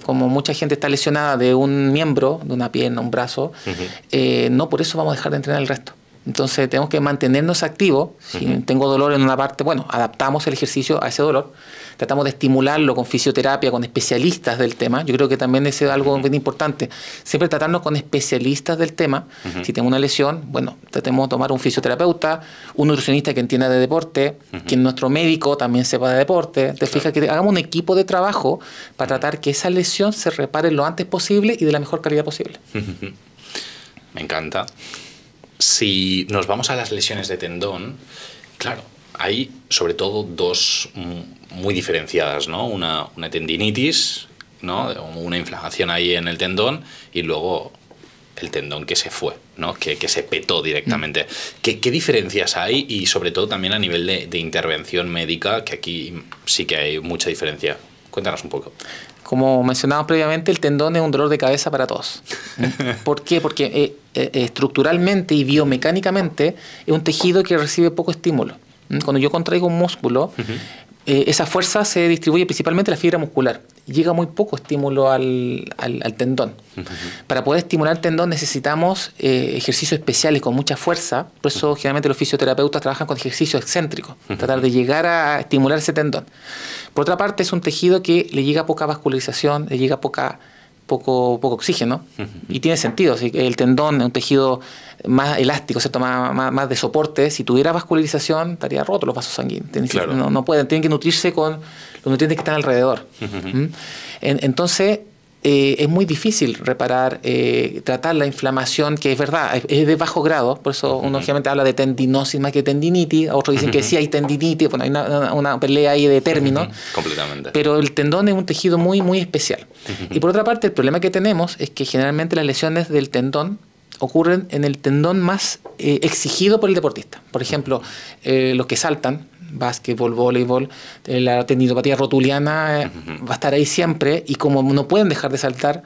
Como mucha gente está lesionada de un miembro, de una pierna, un brazo, no por eso vamos a dejar de entrenar el resto. Entonces tenemos que mantenernos activos. Si tengo dolor en una parte, bueno, adaptamos el ejercicio a ese dolor. Tratamos de estimularlo con fisioterapia, con especialistas del tema. Yo creo que también es algo bien importante. Siempre tratarnos con especialistas del tema. Si tengo una lesión, bueno, tratemos de tomar un fisioterapeuta, un nutricionista que entienda de deporte, que nuestro médico también sepa de deporte. Te fijas que hagamos un equipo de trabajo para tratar que esa lesión se repare lo antes posible y de la mejor calidad posible. Me encanta. Si nos vamos a las lesiones de tendón, claro, hay sobre todo dos muy diferenciadas, ¿no? Una tendinitis, ¿no? Una inflamación ahí en el tendón, y luego el tendón que se fue, ¿no? Que se petó directamente. ¿Qué diferencias hay? Y sobre todo también a nivel de intervención médica, que aquí sí que hay mucha diferencia. Cuéntanos un poco. Como mencionábamos previamente, el tendón es un dolor de cabeza para todos. ¿Por qué? Porque estructuralmente y biomecánicamente es un tejido que recibe poco estímulo. Cuando yo contraigo un músculo, esa fuerza se distribuye principalmente en la fibra muscular. Llega muy poco estímulo al tendón. Para poder estimular el tendón necesitamos ejercicios especiales con mucha fuerza. Por eso generalmente los fisioterapeutas trabajan con ejercicios excéntricos, tratar de llegar a estimular ese tendón. Por otra parte, es un tejido que le llega poca vascularización, le llega poco oxígeno, y tiene sentido. Así que el tendón es un tejido más elástico, ¿cierto? Más de soporte. Si tuviera vascularización, estaría roto los vasos sanguíneos. Claro. No pueden, tienen que nutrirse con los nutrientes que están alrededor. Entonces, es muy difícil reparar, tratar la inflamación, que es verdad, es de bajo grado. Por eso uno generalmente habla de tendinosis más que tendinitis. Otros dicen que sí hay tendinitis. Bueno, hay una pelea ahí de términos. Completamente. Pero el tendón es un tejido muy, muy especial. Y por otra parte, el problema que tenemos es que generalmente las lesiones del tendón ocurren en el tendón más exigido por el deportista. Por ejemplo, los que saltan, básquetbol, voleibol, la tendinopatía rotuliana va a estar ahí siempre, y como no pueden dejar de saltar,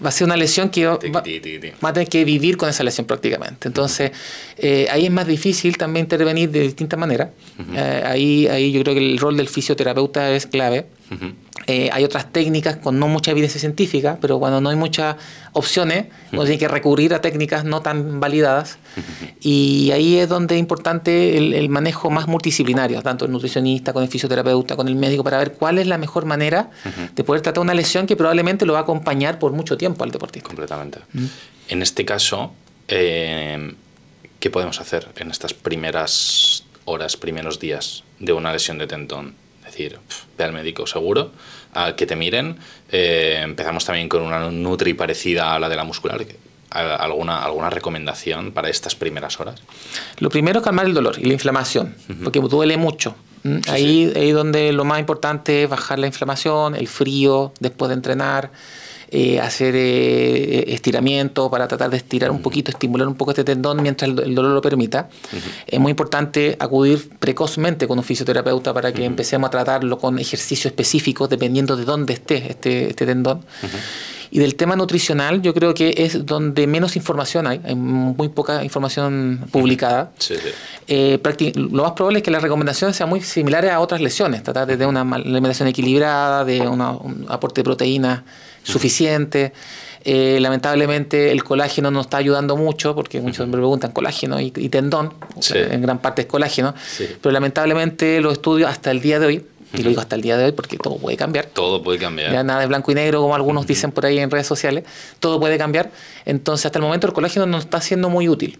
va a ser una lesión que va a tener que vivir con esa lesión prácticamente. Entonces, ahí es más difícil también intervenir de distintas maneras. Ahí yo creo que el rol del fisioterapeuta es clave. Hay otras técnicas con no mucha evidencia científica, pero cuando no hay muchas opciones, uno tiene que recurrir a técnicas no tan validadas. Y ahí es donde es importante el manejo más multidisciplinario, tanto el nutricionista, con el fisioterapeuta, con el médico, para ver cuál es la mejor manera de poder tratar una lesión que probablemente lo va a acompañar por mucho tiempo al deportista. Completamente. En este caso, ¿qué podemos hacer en estas primeras horas, primeros días de una lesión de tendón? Es decir, ve al médico seguro, a que te miren. Empezamos también con una nutri parecida a la de la muscular. ¿Alguna recomendación para estas primeras horas? Lo primero es calmar el dolor y la inflamación, porque duele mucho. Ahí donde lo más importante es bajar la inflamación, el frío después de entrenar, hacer estiramiento para tratar de estirar un poquito, estimular un poco este tendón mientras el dolor lo permita. Es muy importante acudir precozmente con un fisioterapeuta para que empecemos a tratarlo con ejercicios específicos dependiendo de dónde esté este tendón. Y del tema nutricional, yo creo que es donde menos información hay muy poca información publicada. Lo más probable es que las recomendaciones sean muy similares a otras lesiones, tratar de una alimentación equilibrada, de un aporte de proteínas suficiente. Lamentablemente el colágeno no está ayudando mucho, porque muchos me preguntan colágeno y tendón, en gran parte es colágeno, pero lamentablemente los estudios hasta el día de hoy, y lo digo hasta el día de hoy porque todo puede cambiar. Todo puede cambiar. Ya nada de blanco y negro, como algunos dicen por ahí en redes sociales. Todo puede cambiar. Entonces, hasta el momento el colágeno nos está siendo muy útil.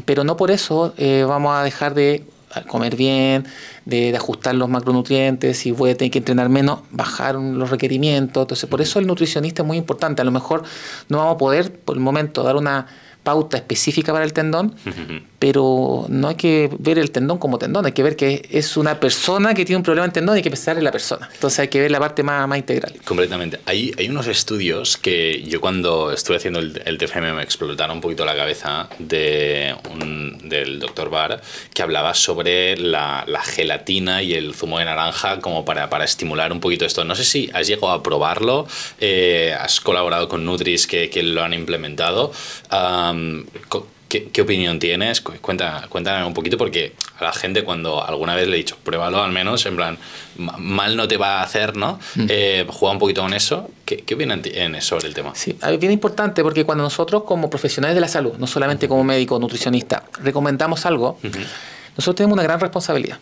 Pero no por eso vamos a dejar de comer bien, de ajustar los macronutrientes. Si voy a tener que entrenar menos, bajar los requerimientos. Entonces, por eso el nutricionista es muy importante. A lo mejor no vamos a poder, por el momento, dar una pauta específica para el tendón, pero no hay que ver el tendón como tendón, hay que ver que es una persona que tiene un problema en tendón y hay que pensar en la persona. Entonces hay que ver la parte más integral. Completamente. Hay unos estudios que yo cuando estuve haciendo el TFM me explotaron un poquito la cabeza del doctor Barr, que hablaba sobre la gelatina y el zumo de naranja como para estimular un poquito esto. No sé si has llegado a probarlo, has colaborado con Nutris que lo han implementado. ¿Qué opinión tienes? Cuéntame un poquito, porque a la gente cuando alguna vez le he dicho, pruébalo al menos, en plan, mal no te va a hacer, ¿no? Juega un poquito con eso. ¿Qué opinan tienes sobre el tema? Sí, es bien importante porque cuando nosotros como profesionales de la salud, no solamente como médico o nutricionista, recomendamos algo, nosotros tenemos una gran responsabilidad.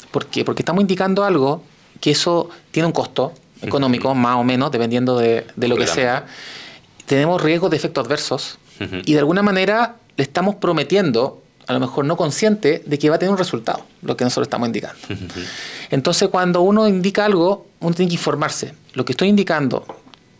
¿Por qué? Porque estamos indicando algo que eso tiene un costo económico, más o menos, dependiendo de lo que sea. Tenemos riesgos de efectos adversos. Y de alguna manera le estamos prometiendo, a lo mejor no consciente, de que va a tener un resultado, lo que nosotros estamos indicando. Entonces, cuando uno indica algo, uno tiene que informarse. Lo que estoy indicando,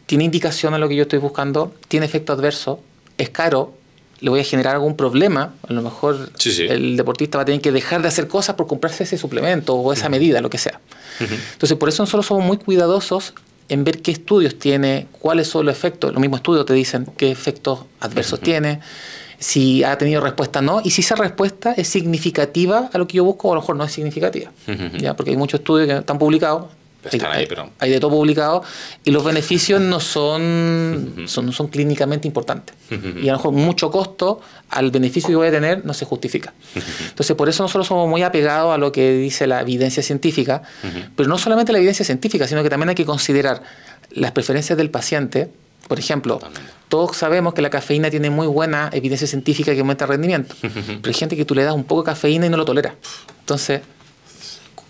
¿tiene indicación a lo que yo estoy buscando? ¿Tiene efecto adverso? ¿Es caro? ¿Le voy a generar algún problema? A lo mejor el deportista va a tener que dejar de hacer cosas por comprarse ese suplemento o esa medida, lo que sea. Entonces, por eso nosotros somos muy cuidadosos en ver qué estudios tiene, cuáles son los efectos. Los mismos estudios te dicen qué efectos adversos tiene, si ha tenido respuesta o no, y si esa respuesta es significativa a lo que yo busco o a lo mejor no es significativa. ¿Ya? Porque hay muchos estudios que están publicados Están ahí, pero... Hay de todo publicado y los beneficios no son clínicamente importantes. Y a lo mejor mucho costo al beneficio que voy a tener no se justifica. Entonces, por eso nosotros somos muy apegados a lo que dice la evidencia científica, pero no solamente la evidencia científica, sino que también hay que considerar las preferencias del paciente. Por ejemplo, todos sabemos que la cafeína tiene muy buena evidencia científica que aumenta el rendimiento, pero hay gente que tú le das un poco de cafeína y no lo tolera. Entonces...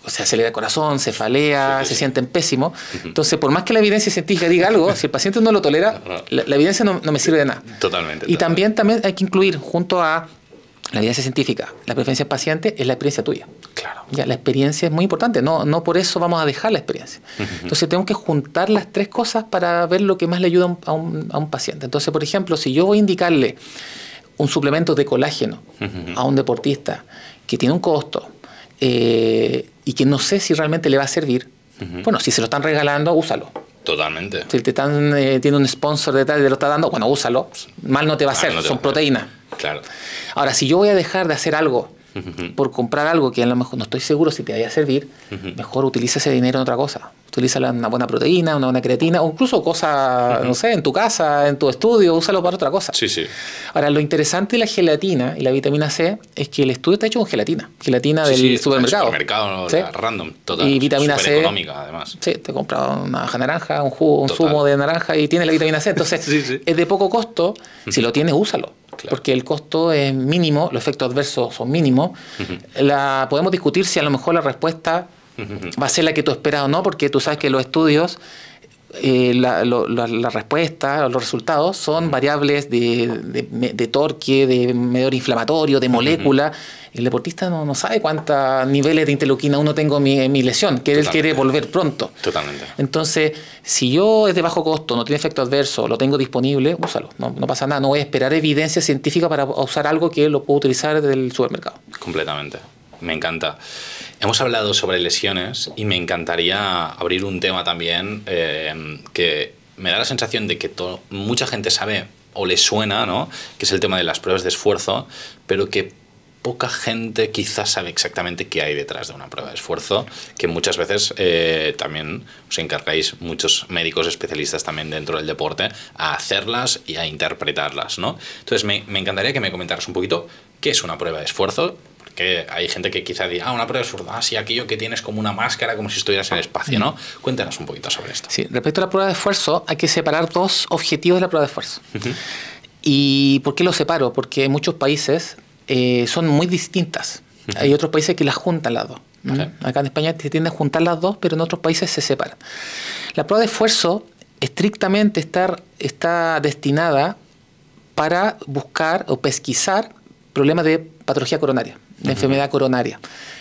O sea, se le da el corazón, cefalea, se sienten pésimos. Entonces, por más que la evidencia científica diga algo, si el paciente no lo tolera, la evidencia no me sirve de nada. Totalmente. Y también hay que incluir, junto a la evidencia científica, la preferencia del paciente, es la experiencia tuya. Claro. Ya, la experiencia es muy importante, no por eso vamos a dejar la experiencia. Entonces, tenemos que juntar las tres cosas para ver lo que más le ayuda a un paciente. Entonces, por ejemplo, si yo voy a indicarle un suplemento de colágeno a un deportista que tiene un costo, y que no sé si realmente le va a servir, bueno, si se lo están regalando, úsalo. Totalmente. Si te tiene un sponsor detrás y te lo está dando, bueno, úsalo. Mal no te va a hacer, son proteínas. Claro. Ahora, si yo voy a dejar de hacer algo por comprar algo que a lo mejor no estoy seguro si te vaya a servir, mejor utiliza ese dinero en otra cosa. Utiliza una buena proteína, una buena creatina, o incluso cosas, no sé, en tu casa, en tu estudio, úsalo para otra cosa. Sí, sí. Ahora, lo interesante de la gelatina y la vitamina C es que el estudio está hecho con gelatina. Gelatina del supermercado. Supermercado, ¿sí? Random, total. Y vitamina C. Económica, además. Sí, te compras una hoja de naranja, un jugo, un zumo de naranja y tienes la vitamina C. Entonces, es de poco costo. Si lo tienes, úsalo. Claro. Porque el costo es mínimo, los efectos adversos son mínimos. Podemos discutir si a lo mejor la respuesta va a ser la que tú esperas o no, porque tú sabes que los estudios, la respuesta, los resultados son variables de torque, de medidor inflamatorio, de molécula. El deportista no sabe cuántos niveles de interleuquina 1 tengo en mi lesión, que él quiere volver pronto. Totalmente. Entonces, si yo es de bajo costo, no tiene efecto adverso, lo tengo disponible, úsalo. No pasa nada. No voy a esperar evidencia científica para usar algo que lo puedo utilizar del supermercado. Completamente. Me encanta. Hemos hablado sobre lesiones y me encantaría abrir un tema también que me da la sensación de que mucha gente sabe o le suena, ¿no? Que es el tema de las pruebas de esfuerzo, pero que poca gente quizás sabe exactamente qué hay detrás de una prueba de esfuerzo, que muchas veces también os encargáis, muchos médicos especialistas también dentro del deporte, a hacerlas y a interpretarlas, ¿no? Entonces me encantaría que me comentaras un poquito qué es una prueba de esfuerzo, porque hay gente que quizá diga, una prueba de esfuerzo, sí, aquello que tienes como una máscara, como si estuvieras en el espacio, ¿no? Cuéntanos un poquito sobre esto. Sí, respecto a la prueba de esfuerzo, hay que separar dos objetivos de la prueba de esfuerzo. ¿Y por qué los separo? Porque en muchos países son muy distintas. Hay otros países que las juntan las dos. Acá en España se tiende a juntar las dos, pero en otros países se separan. La prueba de esfuerzo estrictamente está destinada para buscar o pesquisar problemas de patología coronaria, de enfermedad coronaria.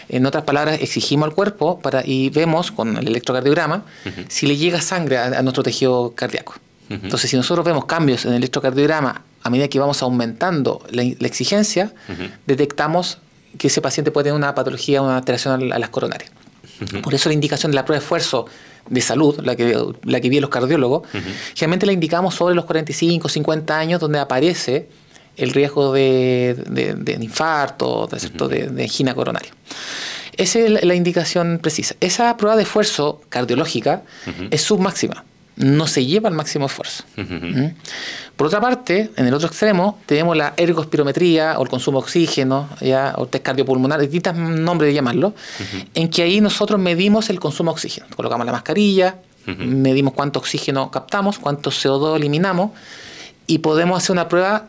En otras palabras, exigimos al cuerpo y vemos con el electrocardiograma si le llega sangre a nuestro tejido cardíaco. Entonces, si nosotros vemos cambios en el electrocardiograma a medida que vamos aumentando la exigencia, detectamos que ese paciente puede tener una patología, una alteración a las coronarias. Por eso la indicación de la prueba de esfuerzo de salud, la que vi los cardiólogos, generalmente la indicamos sobre los 45, 50 años, donde aparece el riesgo de infarto, de angina coronaria. Esa es la indicación precisa. Esa prueba de esfuerzo cardiológica es submáxima. No se lleva al máximo esfuerzo. Por otra parte, en el otro extremo, tenemos la ergospirometría o el consumo de oxígeno, o el test cardiopulmonar, distintos nombres de llamarlo, en que ahí nosotros medimos el consumo de oxígeno. Colocamos la mascarilla, medimos cuánto oxígeno captamos, cuánto CO2 eliminamos, y podemos hacer una prueba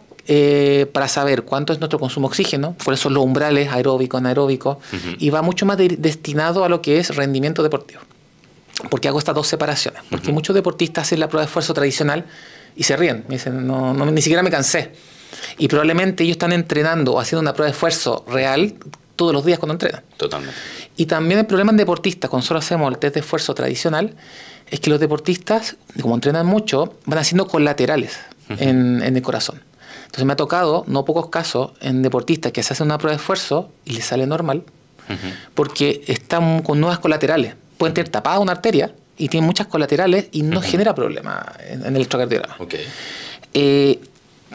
para saber cuánto es nuestro consumo de oxígeno, cuáles son los umbrales aeróbicos, anaeróbicos, y va mucho más destinado a lo que es rendimiento deportivo. ¿Por qué hago estas dos separaciones? Porque muchos deportistas hacen la prueba de esfuerzo tradicional y se ríen. Me dicen, ni siquiera me cansé. Y probablemente ellos están entrenando o haciendo una prueba de esfuerzo real todos los días cuando entrenan. Totalmente. Y también el problema en deportistas, cuando solo hacemos el test de esfuerzo tradicional, es que los deportistas, como entrenan mucho, van haciendo colaterales en el corazón. Entonces me ha tocado, no pocos casos, en deportistas que se hacen una prueba de esfuerzo y les sale normal, porque están con nuevas colaterales. Pueden tener tapada una arteria y tienen muchas colaterales y no genera problema en el electrocardiograma.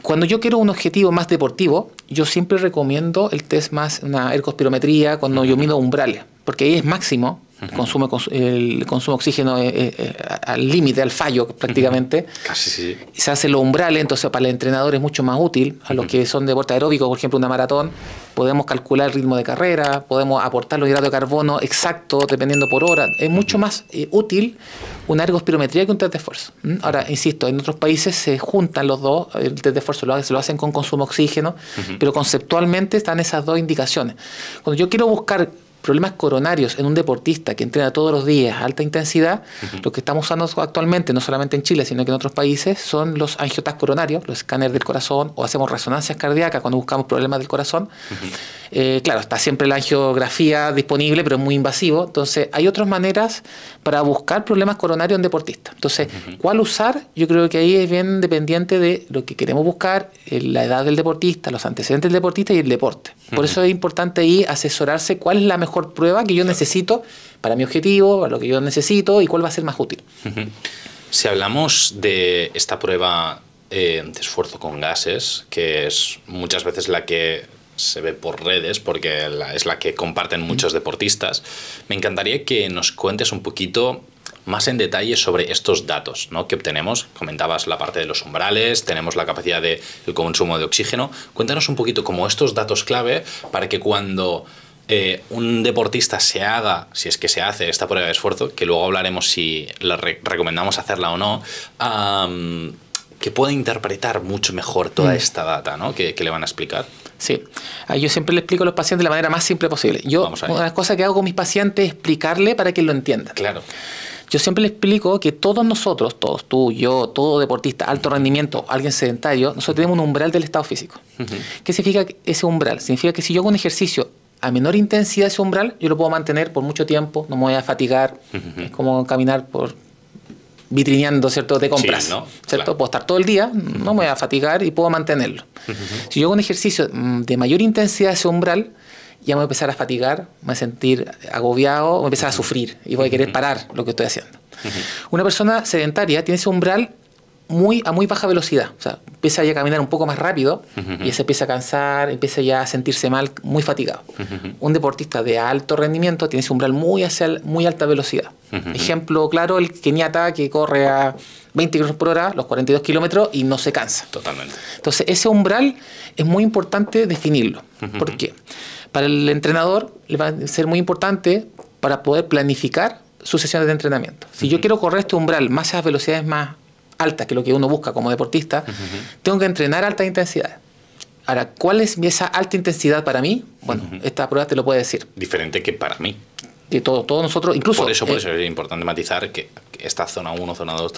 Cuando yo quiero un objetivo más deportivo, yo siempre recomiendo el test más, una ergospirometría, cuando yo mido umbrales, porque ahí es máximo el consumo de oxígeno al límite, al fallo prácticamente. Casi sí. Se hacen los umbrales, entonces para el entrenador es mucho más útil. A los que son deporte aeróbico, por ejemplo una maratón, podemos calcular el ritmo de carrera, podemos aportar los hidratos de carbono exactos dependiendo por hora. Es mucho más útil una ergospirometría que un test de esfuerzo. Ahora, insisto, en otros países se juntan los dos, el test de esfuerzo lo hacen con consumo de oxígeno, pero conceptualmente están esas dos indicaciones. Cuando yo quiero buscar problemas coronarios en un deportista que entrena todos los días a alta intensidad, lo que estamos usando actualmente, no solamente en Chile, sino que en otros países, son los angiotas coronarios, los escáneres del corazón, o hacemos resonancias cardíacas cuando buscamos problemas del corazón. Claro, está siempre la angiografía disponible, pero es muy invasivo. Entonces, hay otras maneras para buscar problemas coronarios en deportistas. Entonces, ¿cuál usar? Yo creo que ahí es bien dependiente de lo que queremos buscar, la edad del deportista, los antecedentes del deportista y el deporte. Por eso es importante ahí asesorarse cuál es la mejor prueba que yo necesito para mi objetivo, para lo que yo necesito y cuál va a ser más útil. Si hablamos de esta prueba de esfuerzo con gases, que es muchas veces la que se ve por redes, porque es la que comparten muchos deportistas, me encantaría que nos cuentes un poquito más en detalle sobre estos datos, ¿no?, que obtenemos. Comentabas la parte de los umbrales, tenemos la capacidad del consumo de oxígeno. Cuéntanos un poquito como estos datos clave para que cuando un deportista se haga, si es que se hace esta prueba de esfuerzo, que luego hablaremos si la recomendamos hacerla o no, que pueda interpretar mucho mejor toda esta data, ¿no?, que le van a explicar. Sí, yo siempre le explico a los pacientes de la manera más simple posible. Yo, una de las cosas que hago con mis pacientes es explicarle para que lo entiendan. Claro. Yo siempre le explico que todos nosotros, todos, tú, yo, todo deportista, alto rendimiento, alguien sedentario, nosotros tenemos un umbral del estado físico. ¿Qué significa ese umbral? Significa que si yo hago un ejercicio a menor intensidad, ese umbral, yo lo puedo mantener por mucho tiempo, no me voy a fatigar, es como caminar por vitrineando, ¿cierto?, de compras, sí, ¿no? ¿cierto? Claro. Puedo estar todo el día, no me voy a fatigar y puedo mantenerlo. Si yo hago un ejercicio de mayor intensidad, ese umbral, ya me voy a empezar a fatigar, me voy a sentir agobiado, voy a empezar a sufrir y voy a querer parar lo que estoy haciendo. Una persona sedentaria tiene ese umbral a muy baja velocidad, o sea, empieza ya a caminar un poco más rápido y se empieza a cansar, empieza ya a sentirse mal, muy fatigado. Un deportista de alto rendimiento tiene ese umbral muy alta velocidad. Ejemplo claro, el keniata que corre a 20 km por hora, los 42 kilómetros y no se cansa. Totalmente. Entonces, ese umbral es muy importante definirlo. ¿Por qué? Para el entrenador le va a ser muy importante para poder planificar sus sesiones de entrenamiento. Si yo quiero correr este umbral más a velocidades más altas que lo que uno busca como deportista, tengo que entrenar a alta intensidad. Ahora, ¿cuál es esa alta intensidad para mí? Bueno, esta prueba te lo puede decir. Diferente que para mí. De todos nosotros, incluso... Por eso es importante matizar que esta zona 1, zona 2,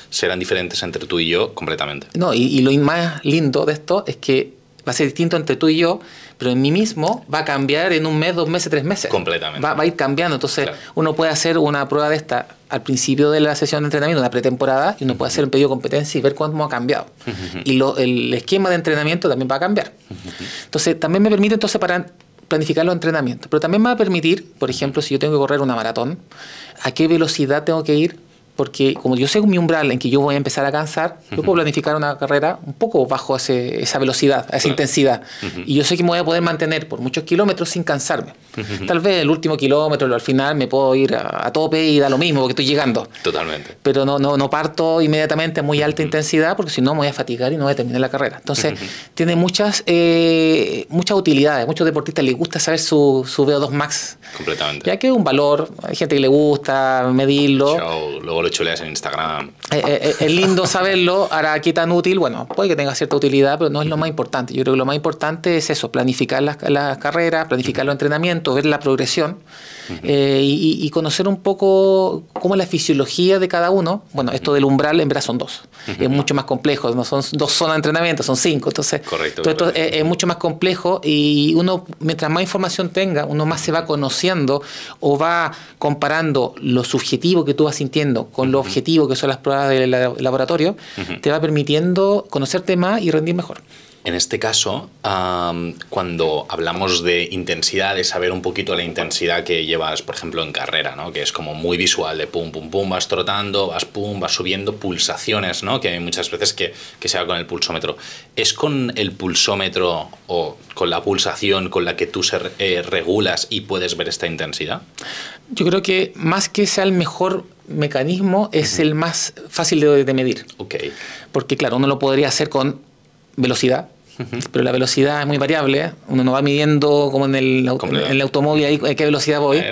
serán diferentes entre tú y yo completamente. No, y lo más lindo de esto es que va a ser distinto entre tú y yo, pero en mí mismo va a cambiar en un mes, 2 meses, 3 meses. Completamente. Va a ir cambiando. Entonces, claro, uno puede hacer una prueba de esta al principio de la sesión de entrenamiento, una pretemporada, y uno puede hacer un pedido de competencia y ver cómo ha cambiado. Y el esquema de entrenamiento también va a cambiar. Entonces, también me permite para planificar los entrenamientos. Pero también me va a permitir, por ejemplo, si yo tengo que correr una maratón, a qué velocidad tengo que ir. Porque como yo sé mi umbral en que yo voy a empezar a cansar, yo puedo planificar una carrera un poco bajo esa velocidad, a esa intensidad. Y yo sé que me voy a poder mantener por muchos kilómetros sin cansarme. Tal vez el último kilómetro, al final, me puedo ir a tope y da lo mismo porque estoy llegando. Totalmente. Pero no parto inmediatamente a muy alta intensidad porque si no me voy a fatigar y no voy a terminar la carrera. Entonces, tiene muchas utilidades. Muchos deportistas les gusta saber su VO2 max. Completamente. Ya que es un valor, hay gente que le gusta medirlo. Luego lo chuleas en Instagram. Es lindo saberlo. Ahora, ¿qué tan útil? Bueno, puede que tenga cierta utilidad, pero no es lo más importante. Yo creo que lo más importante es eso, planificar las carreras, planificar los entrenamientos, ver la progresión y conocer un poco cómo es la fisiología de cada uno. Bueno, esto del umbral en verdad son 2. Es mucho más complejo, no son 2 zonas de entrenamiento, son 5. Entonces, correcto, todo esto es mucho más complejo y uno, mientras más información tenga, uno más se va conociendo o va comparando lo subjetivo que tú vas sintiendo con lo objetivo que son las pruebas del laboratorio, te va permitiendo conocerte más y rendir mejor. En este caso, cuando hablamos de intensidad, de saber un poquito la intensidad que llevas, por ejemplo, en carrera, ¿no? Que es como muy visual, de pum, pum, pum, vas trotando, vas pum, vas subiendo, pulsaciones, ¿no? Que hay muchas veces que se haga con el pulsómetro. ¿Es con el pulsómetro o con la pulsación con la que tú regulas y puedes ver esta intensidad? Yo creo que más que sea el mejor mecanismo, es el más fácil de medir. Ok. Porque, claro, uno lo podría hacer con velocidad, pero la velocidad es muy variable. Uno no va midiendo como en el automóvil ahí a qué velocidad voy.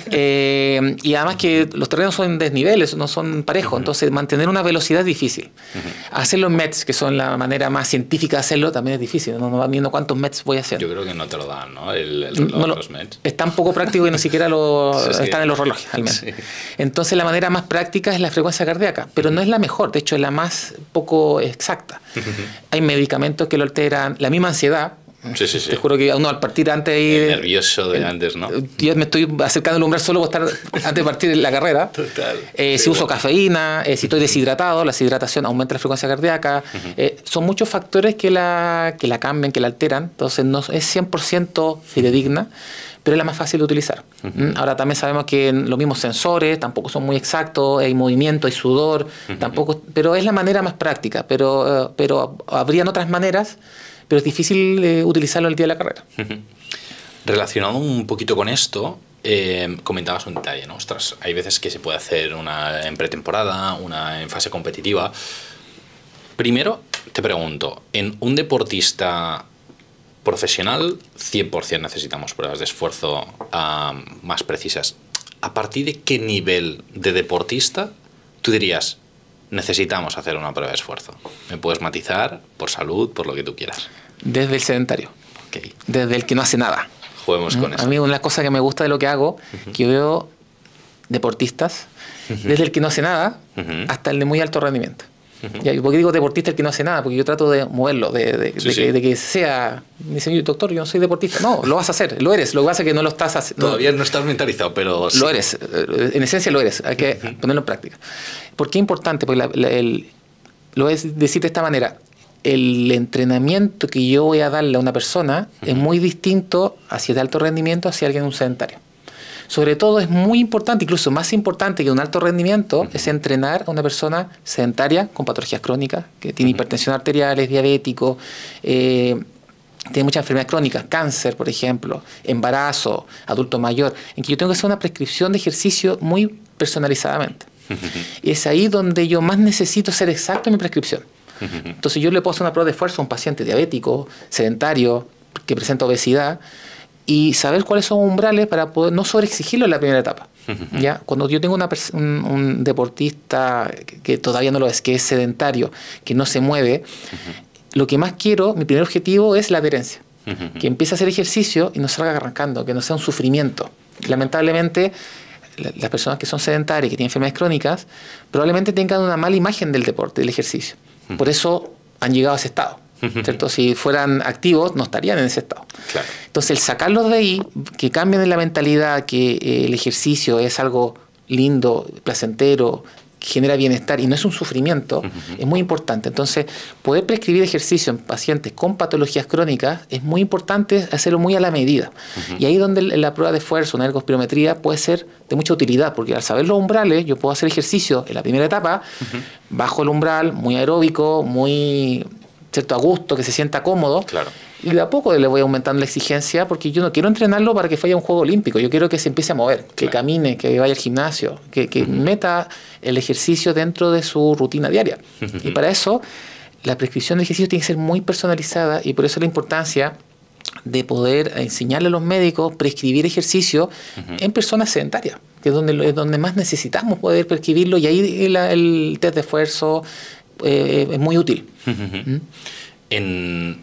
Y además que los terrenos son desniveles, no son parejos, entonces mantener una velocidad es difícil. Hacerlo en METs, que son la manera más científica de hacerlo, también es difícil. Uno no va midiendo cuántos METs voy a hacer. Yo creo que no te lo dan, ¿no? El reloj, los METs. Es tan poco práctico que ni siquiera están en los relojes, al menos. Sí. Entonces la manera más práctica es la frecuencia cardíaca, pero no es la mejor, de hecho es la más poco exacta. Hay medicamentos que lo alteran, la misma ansiedad. Sí. Te juro que uno al partir antes ahí... El nervioso de antes, ¿no? Yo me estoy acercando al umbral solo por estar antes de partir la carrera. Total. Si uso cafeína, si estoy deshidratado, la deshidratación aumenta la frecuencia cardíaca. Son muchos factores que la cambian, que la alteran. Entonces no es 100% fidedigna, pero es la más fácil de utilizar. Ahora también sabemos que los mismos sensores tampoco son muy exactos, hay movimiento, hay sudor, tampoco, pero es la manera más práctica. Pero habrían otras maneras, pero es difícil utilizarlo el día de la carrera. Relacionado un poquito con esto, comentabas un detalle, ¿no? Ostras, hay veces que se puede hacer una en pretemporada, una en fase competitiva. Primero, te pregunto, en un deportista profesional, 100% necesitamos pruebas de esfuerzo más precisas. ¿A partir de qué nivel de deportista tú dirías, necesitamos hacer una prueba de esfuerzo? ¿Me puedes matizar por salud, por lo que tú quieras? Desde el sedentario. Okay. Desde el que no hace nada. Juguemos con eso. A mí una cosa que me gusta de lo que hago, que veo deportistas, desde el que no hace nada hasta el de muy alto rendimiento. ¿Por qué digo deportista el que no hace nada? Porque yo trato de moverlo, de que sea... Me dicen, doctor, yo no soy deportista. No, lo vas a hacer, lo eres. Lo que pasa es que no lo estás haciendo. Todavía no estás mentalizado, pero... Lo eres, en esencia lo eres. Hay que ponerlo en práctica. ¿Por qué es importante? Porque lo voy a decir de esta manera. El entrenamiento que yo voy a darle a una persona es muy distinto hacia de alto rendimiento hacia alguien un sedentario. Sobre todo es muy importante, incluso más importante que un alto rendimiento, es entrenar a una persona sedentaria con patologías crónicas, que tiene hipertensión arterial, es diabético, tiene muchas enfermedades crónicas, cáncer, por ejemplo, embarazo, adulto mayor, en que yo tengo que hacer una prescripción de ejercicio muy personalizadamente. Y es ahí donde yo más necesito ser exacto en mi prescripción. Entonces yo le puedo hacer una prueba de esfuerzo a un paciente diabético, sedentario, que presenta obesidad, y saber cuáles son umbrales para poder no sobreexigirlo en la primera etapa. ¿Ya? Cuando yo tengo un deportista que todavía no lo es, que es sedentario, que no se mueve, lo que más quiero, mi primer objetivo es la adherencia. Que empiece a hacer ejercicio y no salga arrancando, que no sea un sufrimiento. Lamentablemente, las personas que son sedentarias, que tienen enfermedades crónicas, probablemente tengan una mala imagen del deporte, del ejercicio. Por eso han llegado a ese estado. ¿Cierto? Si fueran activos, no estarían en ese estado. Claro. Entonces, el sacarlos de ahí, que cambien en la mentalidad que el ejercicio es algo lindo, placentero, que genera bienestar y no es un sufrimiento, es muy importante. Entonces, poder prescribir ejercicio en pacientes con patologías crónicas es muy importante hacerlo muy a la medida. Y ahí es donde la prueba de esfuerzo, una ergospirometría, puede ser de mucha utilidad, porque al saber los umbrales, yo puedo hacer ejercicio en la primera etapa, bajo el umbral, muy aeróbico, muy... ¿cierto? A gusto, que se sienta cómodo. Claro. Y de a poco le voy aumentando la exigencia porque yo no quiero entrenarlo para que vaya a un juego olímpico. Yo quiero que se empiece a mover, que camine, que vaya al gimnasio, que meta el ejercicio dentro de su rutina diaria. Y para eso, la prescripción de ejercicio tiene que ser muy personalizada y por eso la importancia de poder enseñarle a los médicos prescribir ejercicio en personas sedentarias, que es donde más necesitamos poder prescribirlo y ahí el test de esfuerzo es muy útil. En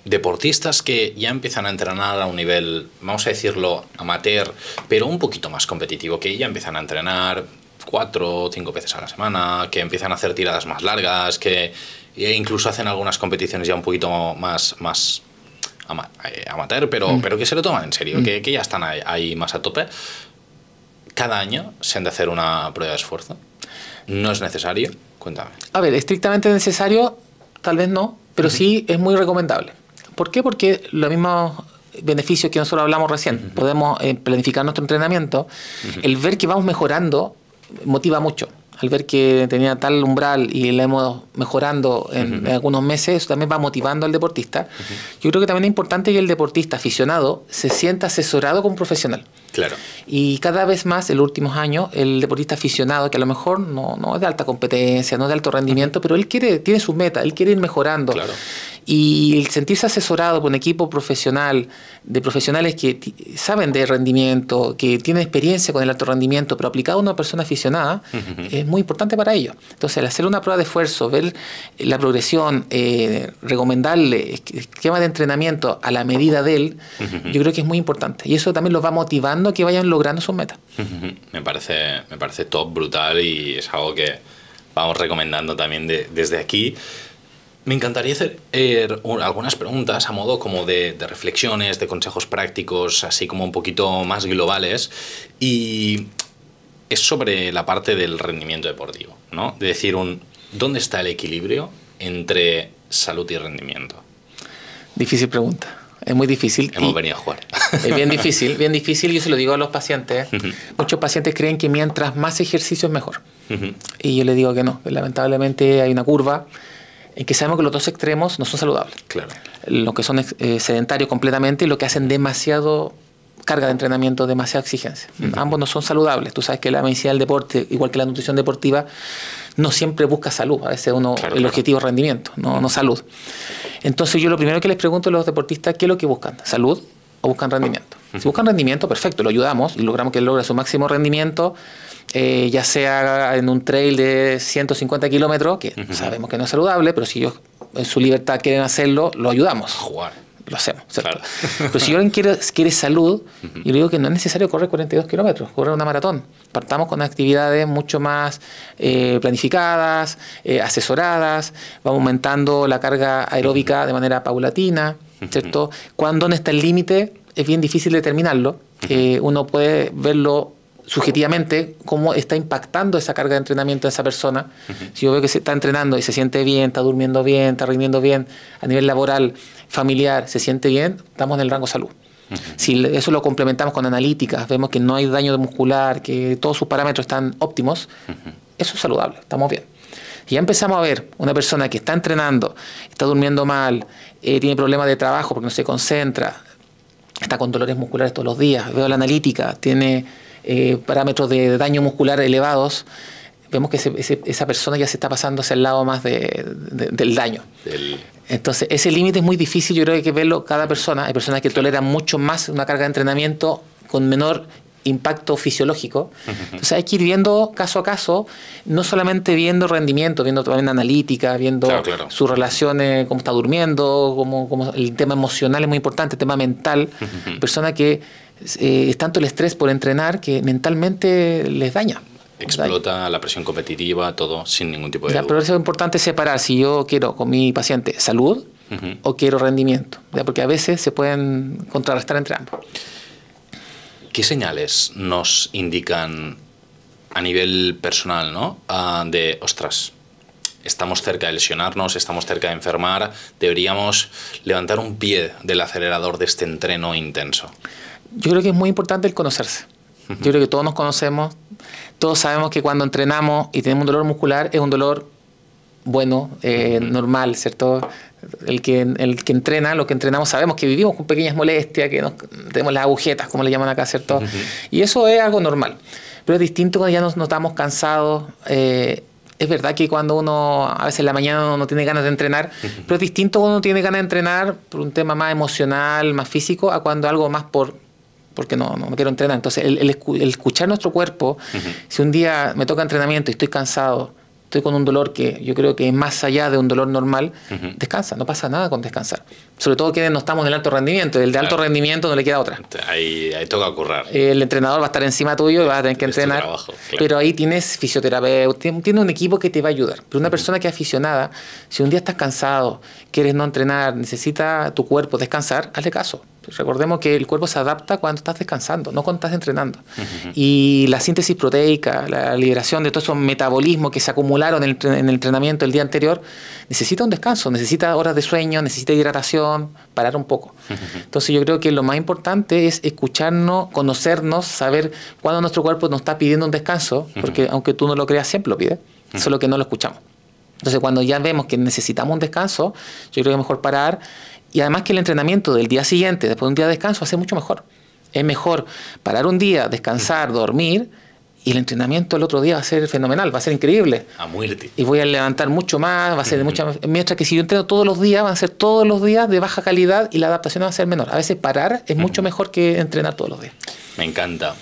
deportistas que ya empiezan a entrenar a un nivel, vamos a decirlo, amateur, pero un poquito más competitivo, que ya empiezan a entrenar 4 o 5 veces a la semana, que empiezan a hacer tiradas más largas, que incluso hacen algunas competiciones ya un poquito más amateur, pero que se lo toman en serio, que ya están ahí más a tope. Cada año se han de hacer una prueba de esfuerzo. ¿No es necesario? Cuéntame. A ver, estrictamente necesario, tal vez no, pero sí es muy recomendable. ¿Por qué? Porque los mismos beneficios que nosotros hablamos recién, podemos planificar nuestro entrenamiento, el ver que vamos mejorando motiva mucho. Al ver que tenía tal umbral y la hemos mejorando en algunos meses, eso también va motivando al deportista. Yo creo que también es importante que el deportista aficionado se sienta asesorado como un profesional. Claro. Y cada vez más, en los últimos años, el deportista aficionado, que a lo mejor no es de alta competencia, no es de alto rendimiento, pero él tiene sus metas, él quiere ir mejorando. Claro. Y el sentirse asesorado por un equipo profesional, de profesionales que saben de rendimiento, que tienen experiencia con el alto rendimiento, pero aplicado a una persona aficionada, es muy importante para ellos. Entonces, al hacer una prueba de esfuerzo, ver la progresión, recomendarle esquema de entrenamiento a la medida de él, yo creo que es muy importante. Y eso también los va motivando a que vayan logrando sus metas. Me parece top, brutal, y es algo que vamos recomendando también desde aquí. Me encantaría hacer algunas preguntas a modo como de reflexiones, de consejos prácticos, así como un poquito más globales, y es sobre la parte del rendimiento deportivo, ¿no? De decir, ¿dónde está el equilibrio entre salud y rendimiento? Difícil pregunta. Es muy difícil. Hemos venido a jugar. Es bien difícil, bien difícil. Yo se lo digo a los pacientes. Muchos pacientes creen que mientras más ejercicio es mejor. Y yo les digo que no, que lamentablemente hay una curva en que sabemos que los dos extremos no son saludables. Claro. Los que son sedentarios completamente y los que hacen demasiado carga de entrenamiento, demasiada exigencia. Ambos no son saludables. Tú sabes que la medicina del deporte, igual que la nutrición deportiva, no siempre busca salud. A veces el objetivo es rendimiento, no salud. Entonces yo lo primero que les pregunto a los deportistas, ¿qué es lo que buscan? ¿Salud o buscan rendimiento? Si buscan rendimiento, perfecto, lo ayudamos y logramos que él logre su máximo rendimiento, ya sea en un trail de 150 kilómetros, que sabemos que no es saludable, pero si ellos en su libertad quieren hacerlo, lo ayudamos. Jugar. Lo hacemos, ¿cierto? Claro. Pero si alguien quiere salud, yo le digo que no es necesario correr 42 kilómetros, correr una maratón. Partamos con actividades mucho más planificadas, asesoradas, vamos aumentando la carga aeróbica de manera paulatina, ¿cierto? ¿Dónde está el límite? Es bien difícil determinarlo. Uno puede verlo subjetivamente cómo está impactando esa carga de entrenamiento de esa persona. Si yo veo que se está entrenando y se siente bien, está durmiendo bien, está rindiendo bien, a nivel laboral, familiar, se siente bien, estamos en el rango salud. Si eso lo complementamos con analíticas, vemos que no hay daño muscular, que todos sus parámetros están óptimos, eso es saludable, estamos bien. Y ya empezamos a ver una persona que está entrenando, está durmiendo mal, tiene problemas de trabajo porque no se concentra, está con dolores musculares todos los días, veo la analítica, tiene parámetros de daño muscular elevados, vemos que esa persona ya se está pasando hacia el lado más del daño. Entonces, ese límite es muy difícil, yo creo que hay que verlo cada persona. Hay personas que toleran mucho más una carga de entrenamiento con menor impacto fisiológico. Entonces hay que ir viendo caso a caso, no solamente viendo rendimiento, viendo también analítica, viendo sus relaciones, cómo está durmiendo, cómo el tema emocional es muy importante, el tema mental. Personas que es tanto el estrés por entrenar que mentalmente les daña. Explota la presión competitiva, todo sin ningún tipo de duda. Pero eso es importante separar si yo quiero con mi paciente salud o quiero rendimiento, porque a veces se pueden contrarrestar entre ambos. ¿Qué señales nos indican a nivel personal, ¿no? De, ostras, estamos cerca de lesionarnos, estamos cerca de enfermar, deberíamos levantar un pie del acelerador de este entreno intenso? Yo creo que es muy importante el conocerse. Yo creo que todos nos conocemos, todos sabemos que cuando entrenamos y tenemos un dolor muscular es un dolor bueno, normal, ¿cierto? El que entrena, lo que entrenamos, sabemos que vivimos con pequeñas molestias, que tenemos las agujetas, como le llaman acá, ¿cierto? Y eso es algo normal. Pero es distinto cuando ya nos notamos cansados. Es verdad que cuando uno, a veces en la mañana no tiene ganas de entrenar, pero es distinto cuando uno tiene ganas de entrenar por un tema más emocional, más físico, a cuando algo más porque no quiero entrenar. Entonces, el escuchar nuestro cuerpo, si un día me toca entrenamiento y estoy cansado, estoy con un dolor que yo creo que es más allá de un dolor normal, descansa, no pasa nada con descansar. Sobre todo que no estamos en el alto rendimiento, el de alto rendimiento no le queda otra. Ahí toca currar. El entrenador va a estar encima tuyo y vas a tener que entrenar, trabajo, pero ahí tienes fisioterapeuta, tienes un equipo que te va a ayudar. Pero una persona que es aficionada, si un día estás cansado, quieres no entrenar, necesita tu cuerpo descansar, hazle caso. Recordemos que el cuerpo se adapta cuando estás descansando, no cuando estás entrenando. Y la síntesis proteica, la liberación de todos esos metabolismos que se acumularon en el entrenamiento el día anterior, necesita un descanso, necesita horas de sueño, necesita hidratación, parar un poco. Entonces yo creo que lo más importante es escucharnos, conocernos, saber cuándo nuestro cuerpo nos está pidiendo un descanso, porque aunque tú no lo creas, siempre lo pide, solo que no lo escuchamos. Entonces cuando ya vemos que necesitamos un descanso, yo creo que es mejor parar. Y además que el entrenamiento del día siguiente, después de un día de descanso, va a ser mucho mejor. Es mejor parar un día, descansar, dormir, y el entrenamiento el otro día va a ser fenomenal, va a ser increíble. A muerte. Y voy a levantar mucho más, va a ser de mucha más. Mientras que si yo entreno todos los días, van a ser todos los días de baja calidad y la adaptación va a ser menor. A veces parar es mucho mejor que entrenar todos los días. Me encanta.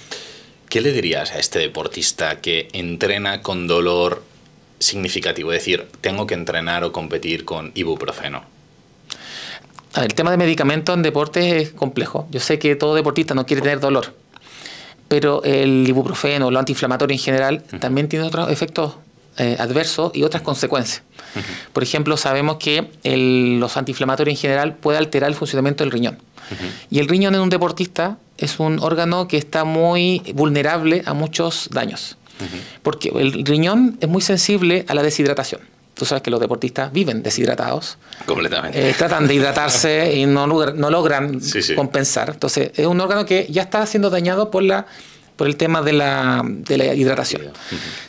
¿Qué le dirías a este deportista que entrena con dolor significativo? Es decir, tengo que entrenar o competir con ibuprofeno. A ver, el tema de medicamentos en deportes es complejo. Yo sé que todo deportista no quiere tener dolor, pero el ibuprofeno, lo antiinflamatorio en general, también tiene otros efectos adversos y otras consecuencias. Por ejemplo, sabemos que los antiinflamatorios en general puede alterar el funcionamiento del riñón. Y el riñón en un deportista es un órgano que está muy vulnerable a muchos daños. Porque el riñón es muy sensible a la deshidratación. Tú sabes que los deportistas viven deshidratados. Completamente. Tratan de hidratarse y no logran compensar. Entonces, es un órgano que ya está siendo dañado por el tema de la hidratación.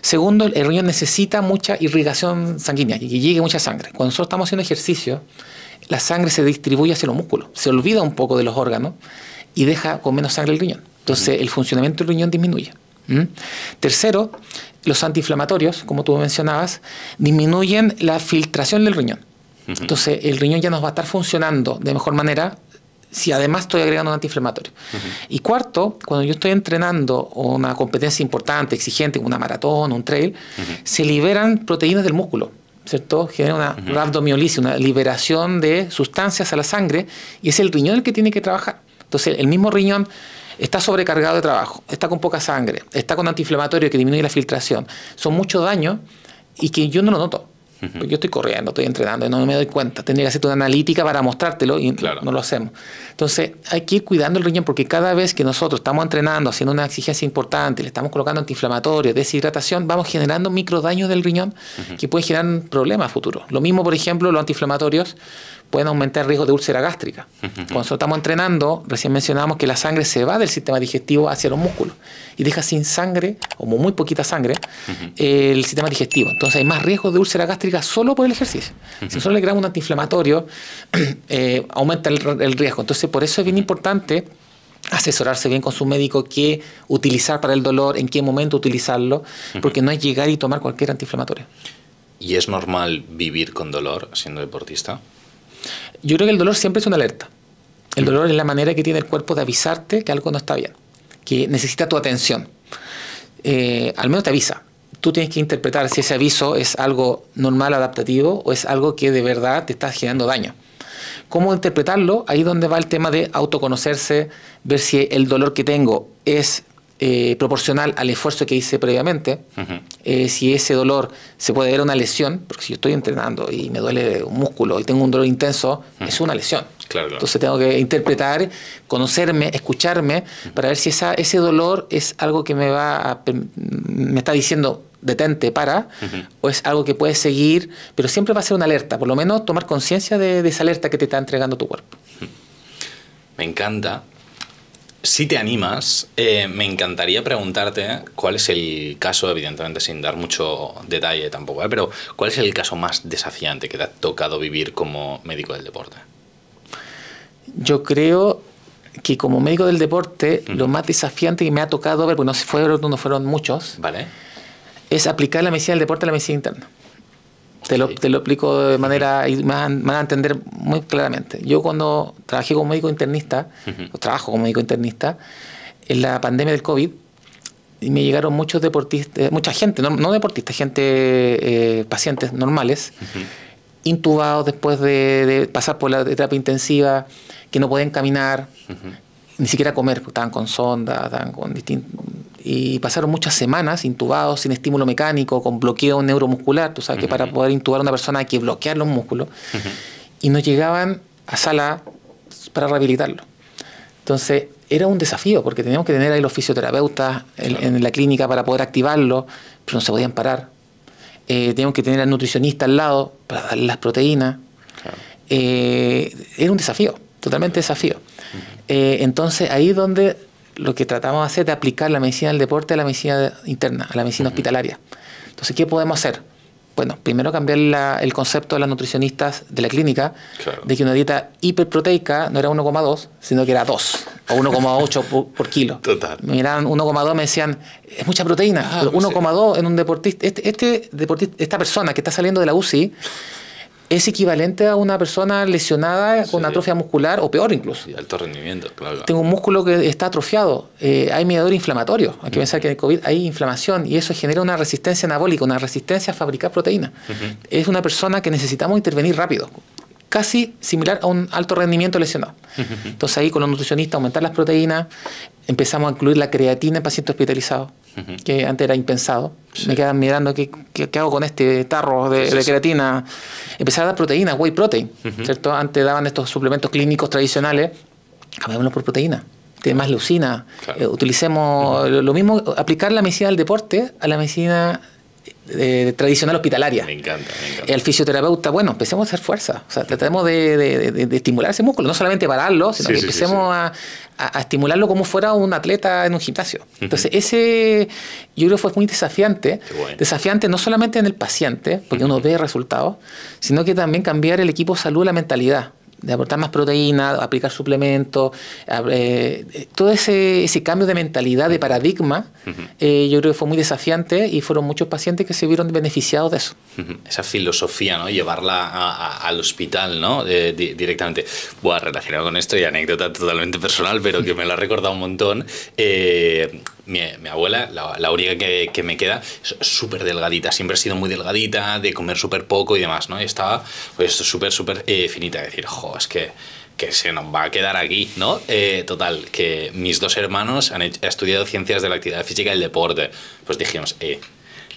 Segundo, el riñón necesita mucha irrigación sanguínea, y que llegue mucha sangre. Cuando nosotros estamos haciendo ejercicio, la sangre se distribuye hacia los músculos. Se olvida un poco de los órganos y deja con menos sangre el riñón. Entonces, el funcionamiento del riñón disminuye. Tercero, los antiinflamatorios, como tú mencionabas, disminuyen la filtración del riñón. Entonces, el riñón ya nos va a estar funcionando de mejor manera si además estoy agregando un antiinflamatorio. Y cuarto, cuando yo estoy entrenando una competencia importante, exigente, como una maratón, un trail, se liberan proteínas del músculo, ¿cierto? Genera una rhabdomiolisis, una liberación de sustancias a la sangre, y es el riñón el que tiene que trabajar. Entonces, el mismo riñón está sobrecargado de trabajo, está con poca sangre, está con antiinflamatorio que disminuye la filtración. Son muchos daños y que yo no lo noto. Porque yo estoy corriendo, estoy entrenando y no me doy cuenta. Tendría que hacer una analítica para mostrártelo y no lo hacemos. Entonces hay que ir cuidando el riñón, porque cada vez que nosotros estamos entrenando, haciendo una exigencia importante, le estamos colocando antiinflamatorios, deshidratación, vamos generando microdaños del riñón que pueden generar problemas futuros. Lo mismo, por ejemplo, los antiinflamatorios pueden aumentar el riesgo de úlcera gástrica. Cuando nosotros estamos entrenando, recién mencionábamos que la sangre se va del sistema digestivo hacia los músculos y deja sin sangre, o muy poquita sangre, el sistema digestivo. Entonces hay más riesgo de úlcera gástrica solo por el ejercicio. Si nosotros le creamos un antiinflamatorio, aumenta el riesgo. Entonces por eso es bien importante asesorarse bien con su médico qué utilizar para el dolor, en qué momento utilizarlo, porque no es llegar y tomar cualquier antiinflamatorio. ¿Y es normal vivir con dolor siendo deportista? Yo creo que el dolor siempre es una alerta. El dolor es la manera que tiene el cuerpo de avisarte que algo no está bien, que necesita tu atención. Al menos te avisa. Tú tienes que interpretar si ese aviso es algo normal, adaptativo, o es algo que de verdad te está generando daño. ¿Cómo interpretarlo? Ahí es donde va el tema de autoconocerse, ver si el dolor que tengo es proporcional al esfuerzo que hice previamente. Si ese dolor se puede ver una lesión, porque si yo estoy entrenando y me duele un músculo y tengo un dolor intenso, es una lesión. Claro. Entonces tengo que interpretar, conocerme, escucharme, para ver si ese dolor es algo que me está diciendo detente, para, o es algo que puede seguir, pero siempre va a ser una alerta, por lo menos tomar conciencia de esa alerta que te está entregando tu cuerpo. Me encanta. Si te animas, me encantaría preguntarte cuál es el caso, evidentemente sin dar mucho detalle tampoco, pero cuál es el caso más desafiante que te ha tocado vivir como médico del deporte. Yo creo que como médico del deporte, lo más desafiante que me ha tocado ver, porque no fueron muchos, ¿vale?, es aplicar la medicina del deporte a la medicina interna. Te lo explico de manera, y me van a entender muy claramente. Yo cuando trabajé como médico internista, o trabajo como médico internista, en la pandemia del COVID, y me llegaron muchos deportistas, mucha gente, no deportistas, pacientes normales, intubados después de pasar por la terapia intensiva, que no pueden caminar, ni siquiera comer, porque estaban con sondas, estaban con y pasaron muchas semanas intubados, sin estímulo mecánico, con bloqueo neuromuscular. Tú sabes que para poder intubar a una persona hay que bloquear los músculos. Y no llegaban a sala para rehabilitarlo. Entonces, era un desafío, porque teníamos que tener ahí los fisioterapeutas en la clínica para poder activarlo, pero no se podían parar. Teníamos que tener al nutricionista al lado para darle las proteínas. Claro. Era un desafío, totalmente desafío. Entonces, ahí es donde lo que tratamos de hacer es de aplicar la medicina del deporte a la medicina interna, a la medicina hospitalaria. Entonces, ¿qué podemos hacer? Bueno, primero cambiar el concepto de las nutricionistas de la clínica, de que una dieta hiperproteica no era 1,2, sino que era 2 o 1,8 por kilo. Total. Me miraban 1,2, me decían, es mucha proteína. 1,2 en un deportista. Esta persona que está saliendo de la UCI es equivalente a una persona lesionada con atrofia muscular o peor incluso. Y alto rendimiento, claro. Tengo un músculo que está atrofiado, hay mediadores inflamatorios. Hay que pensar que en el COVID hay inflamación y eso genera una resistencia anabólica, una resistencia a fabricar proteína. Es una persona que necesitamos intervenir rápido, casi similar a un alto rendimiento lesionado. Entonces ahí con los nutricionistas aumentar las proteínas, empezamos a incluir la creatina en pacientes hospitalizados, que antes era impensado. Me quedan mirando qué hago con este tarro de creatina. Empezar a dar proteínas, whey protein, ¿cierto? Antes daban estos suplementos clínicos tradicionales, cambiémoslo por proteína. Tiene más leucina. Claro. Utilicemos lo mismo, aplicar la medicina del deporte a la medicina tradicional hospitalaria. Me encanta, me encanta. El fisioterapeuta, bueno, empecemos a hacer fuerza. O sea, tratemos de estimular ese músculo, no solamente pararlo, sino que empecemos a estimularlo como fuera un atleta en un gimnasio. Entonces, ese yo creo fue muy desafiante. Bueno. Desafiante no solamente en el paciente, porque uno ve resultados, sino que también cambiar el equipo de salud, la mentalidad, de aportar más proteína, aplicar suplementos, todo ese cambio de mentalidad, de paradigma, yo creo que fue muy desafiante y fueron muchos pacientes que se vieron beneficiados de eso. Esa filosofía, ¿no? Llevarla al hospital, ¿no? Directamente. Buah, relacionado con esto y anécdota totalmente personal, pero que me lo ha recordado un montón. Mi abuela, la única que me queda, es súper delgadita, siempre ha sido muy delgadita, de comer súper poco y demás, ¿no? Y estaba pues súper finita, decir, jo, es que se nos va a quedar aquí, ¿no? Total, que mis dos hermanos han estudiado ciencias de la actividad física y el deporte. Pues dijimos,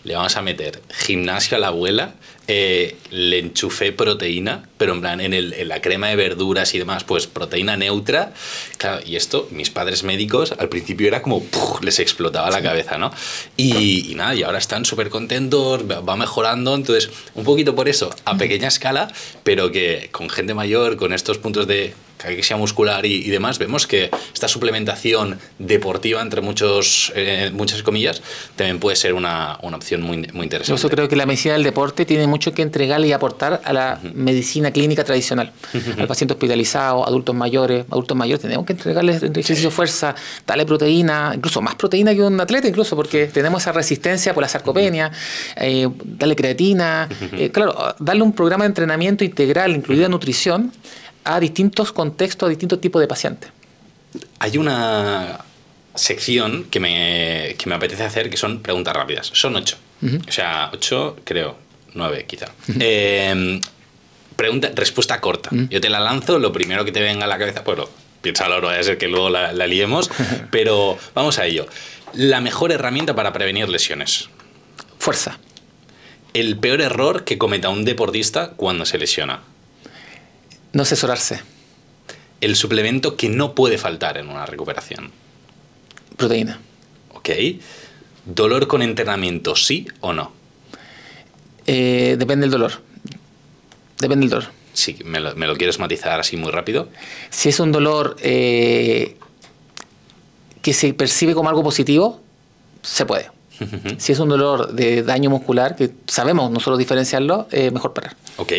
le vamos a meter gimnasio a la abuela, le enchufé proteína, pero en plan en la crema de verduras y demás, pues proteína neutra. Claro, y esto, mis padres médicos, al principio era como, les explotaba la cabeza, ¿no? Y nada, y ahora están súper contentos, va mejorando, entonces, un poquito por eso, a pequeña escala, pero que con gente mayor, con estos puntos de anorexia muscular y demás, vemos que esta suplementación deportiva, entre muchas comillas, también puede ser una opción muy interesante. Yo eso creo que la medicina del deporte tiene mucho que entregarle y aportar a la medicina clínica tradicional. Al paciente hospitalizado, adultos mayores tenemos que entregarles ejercicio de fuerza, darle proteína, incluso más proteína que un atleta, incluso porque tenemos esa resistencia por la sarcopenia, darle creatina, claro, darle un programa de entrenamiento integral, incluida nutrición, a distintos contextos, a distintos tipos de pacientes. Hay una sección que me apetece hacer que son preguntas rápidas. Son 8. O sea, 8, creo, 9 quizá. Respuesta corta. Yo te la lanzo, lo primero que te venga a la cabeza, pues piénsalo, no vaya a ser que luego la liemos, pero vamos a ello. La mejor herramienta para prevenir lesiones. Fuerza. El peor error que cometa un deportista cuando se lesiona. No asesorarse. El suplemento que no puede faltar en una recuperación. Proteína. Ok. ¿Dolor con entrenamiento, sí o no? Depende del dolor. Depende del dolor. Sí, ¿me lo quieres matizar así muy rápido? Si es un dolor que se percibe como algo positivo, se puede. Si es un dolor de daño muscular, que sabemos nosotros diferenciarlo, mejor parar. Ok.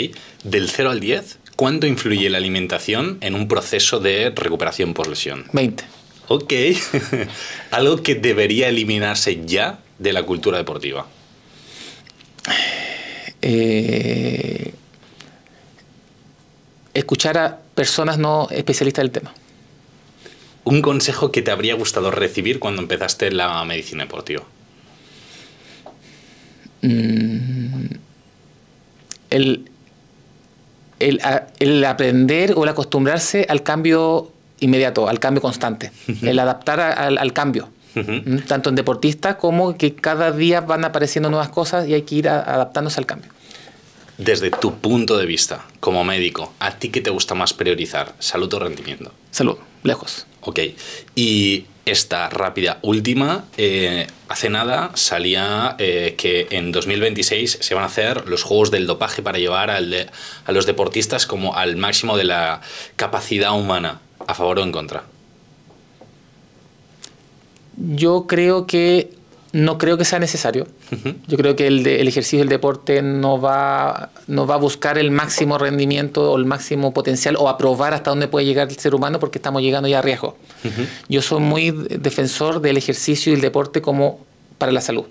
Del 0 al 10, ¿cuánto influye la alimentación en un proceso de recuperación por lesión? 20. Ok. Algo que debería eliminarse ya de la cultura deportiva. Escuchar a personas no especialistas del tema. Un consejo que te habría gustado recibir cuando empezaste la medicina deportiva. El aprender o el acostumbrarse al cambio inmediato, al cambio constante, el adaptar al cambio, tanto en deportistas como que cada día van apareciendo nuevas cosas y hay que ir adaptándose al cambio. Desde tu punto de vista, como médico, ¿a ti qué te gusta más priorizar? ¿Salud o rendimiento? Salud, lejos. Ok. Y esta rápida última, hace nada salía que en 2026 se van a hacer los juegos del dopaje para llevar a los deportistas como al máximo de la capacidad humana. ¿A favor o en contra? Yo creo que no creo que sea necesario. Yo creo que el ejercicio, el deporte no va a buscar el máximo rendimiento o el máximo potencial o a probar hasta dónde puede llegar el ser humano, porque estamos llegando ya a riesgo. Yo soy muy defensor del ejercicio y el deporte como para la salud.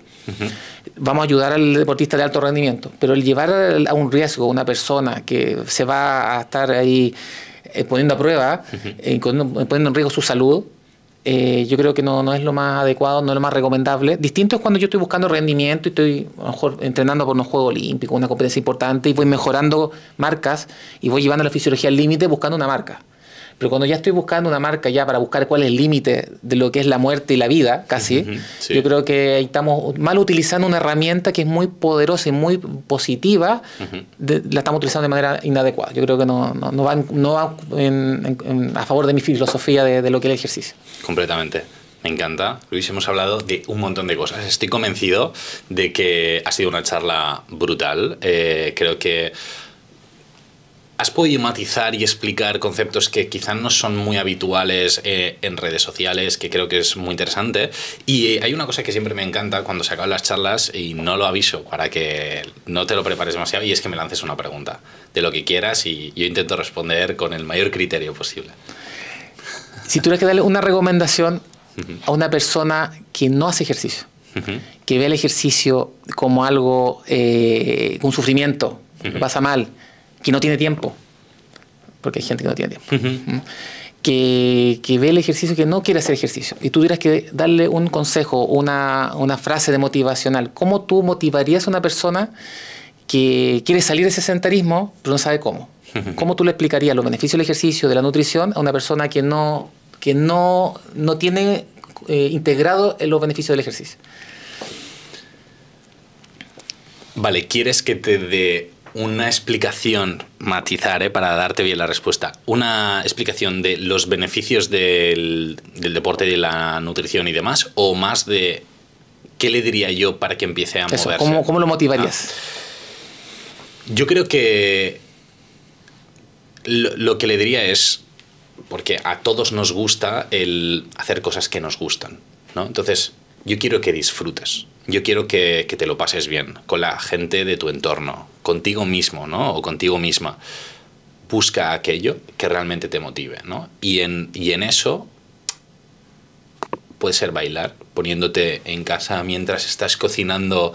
Vamos a ayudar al deportista de alto rendimiento, pero el llevar a un riesgo a una persona que se va a estar ahí poniendo a prueba, poniendo en riesgo su salud, yo creo que no es lo más adecuado, no es lo más recomendable. Distinto es cuando yo estoy buscando rendimiento y estoy a lo mejor entrenando por unos Juegos Olímpicos, una competencia importante, y voy mejorando marcas y voy llevando la fisiología al límite buscando una marca. Pero cuando ya estoy buscando una marca ya para buscar cuál es el límite de lo que es la muerte y la vida, casi, sí. Yo creo que ahí estamos mal utilizando una herramienta que es muy poderosa y muy positiva, la estamos utilizando de manera inadecuada. Yo creo que no va a favor de mi filosofía de lo que es el ejercicio. Completamente. Me encanta. Luis, hemos hablado de un montón de cosas. Estoy convencido de que ha sido una charla brutal. Creo que has podido matizar y explicar conceptos que quizás no son muy habituales en redes sociales, que creo que es muy interesante. Y hay una cosa que siempre me encanta cuando se acaban las charlas, y no lo aviso para que no te lo prepares demasiado, y es que me lances una pregunta de lo que quieras y yo intento responder con el mayor criterio posible. Si tuvieras que darle una recomendación a una persona que no hace ejercicio, que ve el ejercicio como algo, un sufrimiento, que pasa mal, que no tiene tiempo, porque hay gente que no tiene tiempo, que ve el ejercicio, que no quiere hacer ejercicio, y tú tuvieras que darle un consejo, una frase de motivacional, ¿cómo tú motivarías a una persona que quiere salir de ese sedentarismo, pero no sabe cómo? ¿Cómo tú le explicarías los beneficios del ejercicio, de la nutrición, a una persona que no tiene integrado en los beneficios del ejercicio? Vale, ¿quieres que te dé una explicación, matizar, para darte bien la respuesta? Una explicación de los beneficios del deporte, de la nutrición y demás, o más de qué le diría yo para que empiece a moverse. ¿Cómo lo motivarías? Yo creo que lo que le diría es, porque a todos nos gusta el hacer cosas que nos gustan, ¿no? Entonces, yo quiero que disfrutes. Yo quiero que te lo pases bien con la gente de tu entorno, contigo mismo, ¿no? O contigo misma. Busca aquello que realmente te motive, ¿no? Y en eso puede ser bailar, poniéndote en casa mientras estás cocinando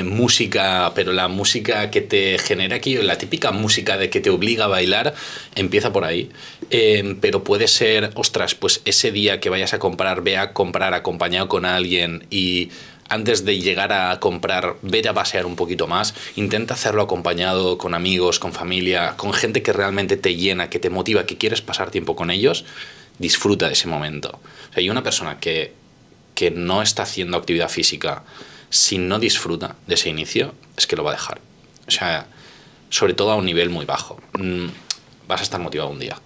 música, pero la música que te genera aquello, la típica música de que te obliga a bailar, empieza por ahí. Pero puede ser, ostras, pues ese día que vayas a comprar, ve a comprar acompañado con alguien, y antes de llegar a comprar, vete a pasear un poquito más. Intenta hacerlo acompañado con amigos, con familia, con gente que realmente te llena, que te motiva, que quieres pasar tiempo con ellos. Disfruta de ese momento. O sea, hay una persona que no está haciendo actividad física, si no disfruta de ese inicio, es que lo va a dejar. O sea, sobre todo a un nivel muy bajo. Vas a estar motivado un día,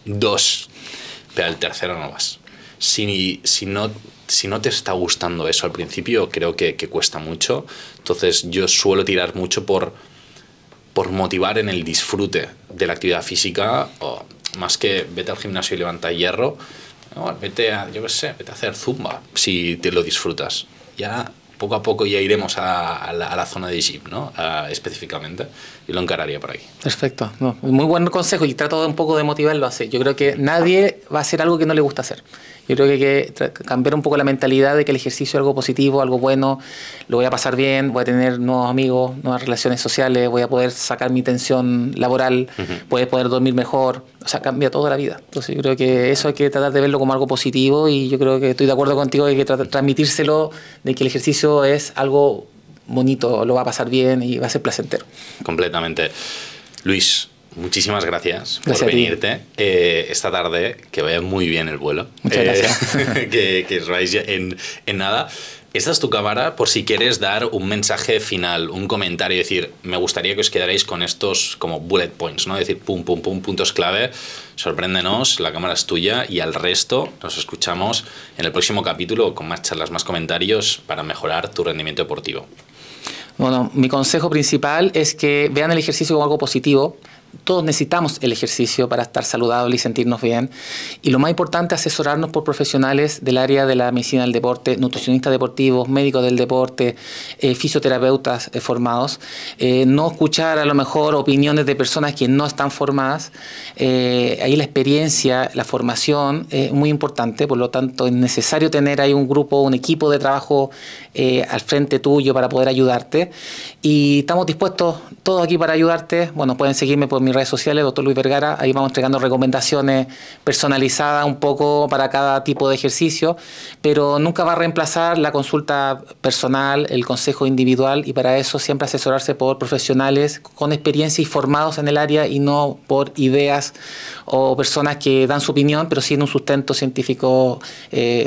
2, pero al tercero no vas. Si no te está gustando eso al principio, creo que cuesta mucho. Entonces yo suelo tirar mucho por motivar en el disfrute de la actividad física, o más que vete al gimnasio y levanta hierro, no, vete a hacer zumba si te lo disfrutas. Ya poco a poco ya iremos a la zona de gym, ¿no? Específicamente, y lo encararía por ahí. Perfecto. No, muy buen consejo, y trato un poco de motivarlo a hacer. Yo creo que nadie va a hacer algo que no le gusta hacer. Yo creo que hay que cambiar un poco la mentalidad de que el ejercicio es algo positivo, algo bueno, lo voy a pasar bien, voy a tener nuevos amigos, nuevas relaciones sociales, voy a poder sacar mi tensión laboral, voy a poder dormir mejor. O sea, cambia toda la vida. Entonces yo creo que eso hay que tratar de verlo como algo positivo, y yo creo que estoy de acuerdo contigo, que hay que transmitírselo, de que el ejercicio es algo bonito, lo va a pasar bien y va a ser placentero. Completamente. Luis, muchísimas gracias por a ti. venirte esta tarde. Que vaya muy bien el vuelo. Muchas gracias. Que os vais en nada. Esta es tu cámara por si quieres dar un mensaje final, un comentario y decir, me gustaría que os quedarais con estos como bullet points, ¿no? Decir, pum, pum, pum, puntos clave, sorpréndenos, la cámara es tuya y al resto nos escuchamos en el próximo capítulo con más charlas, más comentarios para mejorar tu rendimiento deportivo. Bueno, mi consejo principal es que vean el ejercicio como algo positivo. Todos necesitamos el ejercicio para estar saludables y sentirnos bien. Y lo más importante, asesorarnos por profesionales del área de la medicina del deporte, nutricionistas deportivos, médicos del deporte, fisioterapeutas formados. No escuchar a lo mejor opiniones de personas que no están formadas. Ahí la experiencia, la formación es muy importante. Por lo tanto, es necesario tener ahí un grupo, un equipo de trabajo al frente tuyo para poder ayudarte. Y estamos dispuestos todos aquí para ayudarte. Bueno, pueden seguirme por mis redes sociales, Dr. Luis Vergara. Ahí vamos entregando recomendaciones personalizadas un poco para cada tipo de ejercicio, pero nunca va a reemplazar la consulta personal, el consejo individual, y para eso siempre asesorarse por profesionales con experiencia y formados en el área y no por ideas o personas que dan su opinión, pero sin un sustento científico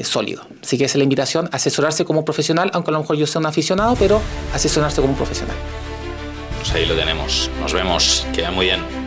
sólido. Así que esa es la invitación, asesorarse como profesional, aunque a lo mejor yo sea un aficionado, pero asesorarse como un profesional. Pues ahí lo tenemos. Nos vemos. Queda muy bien.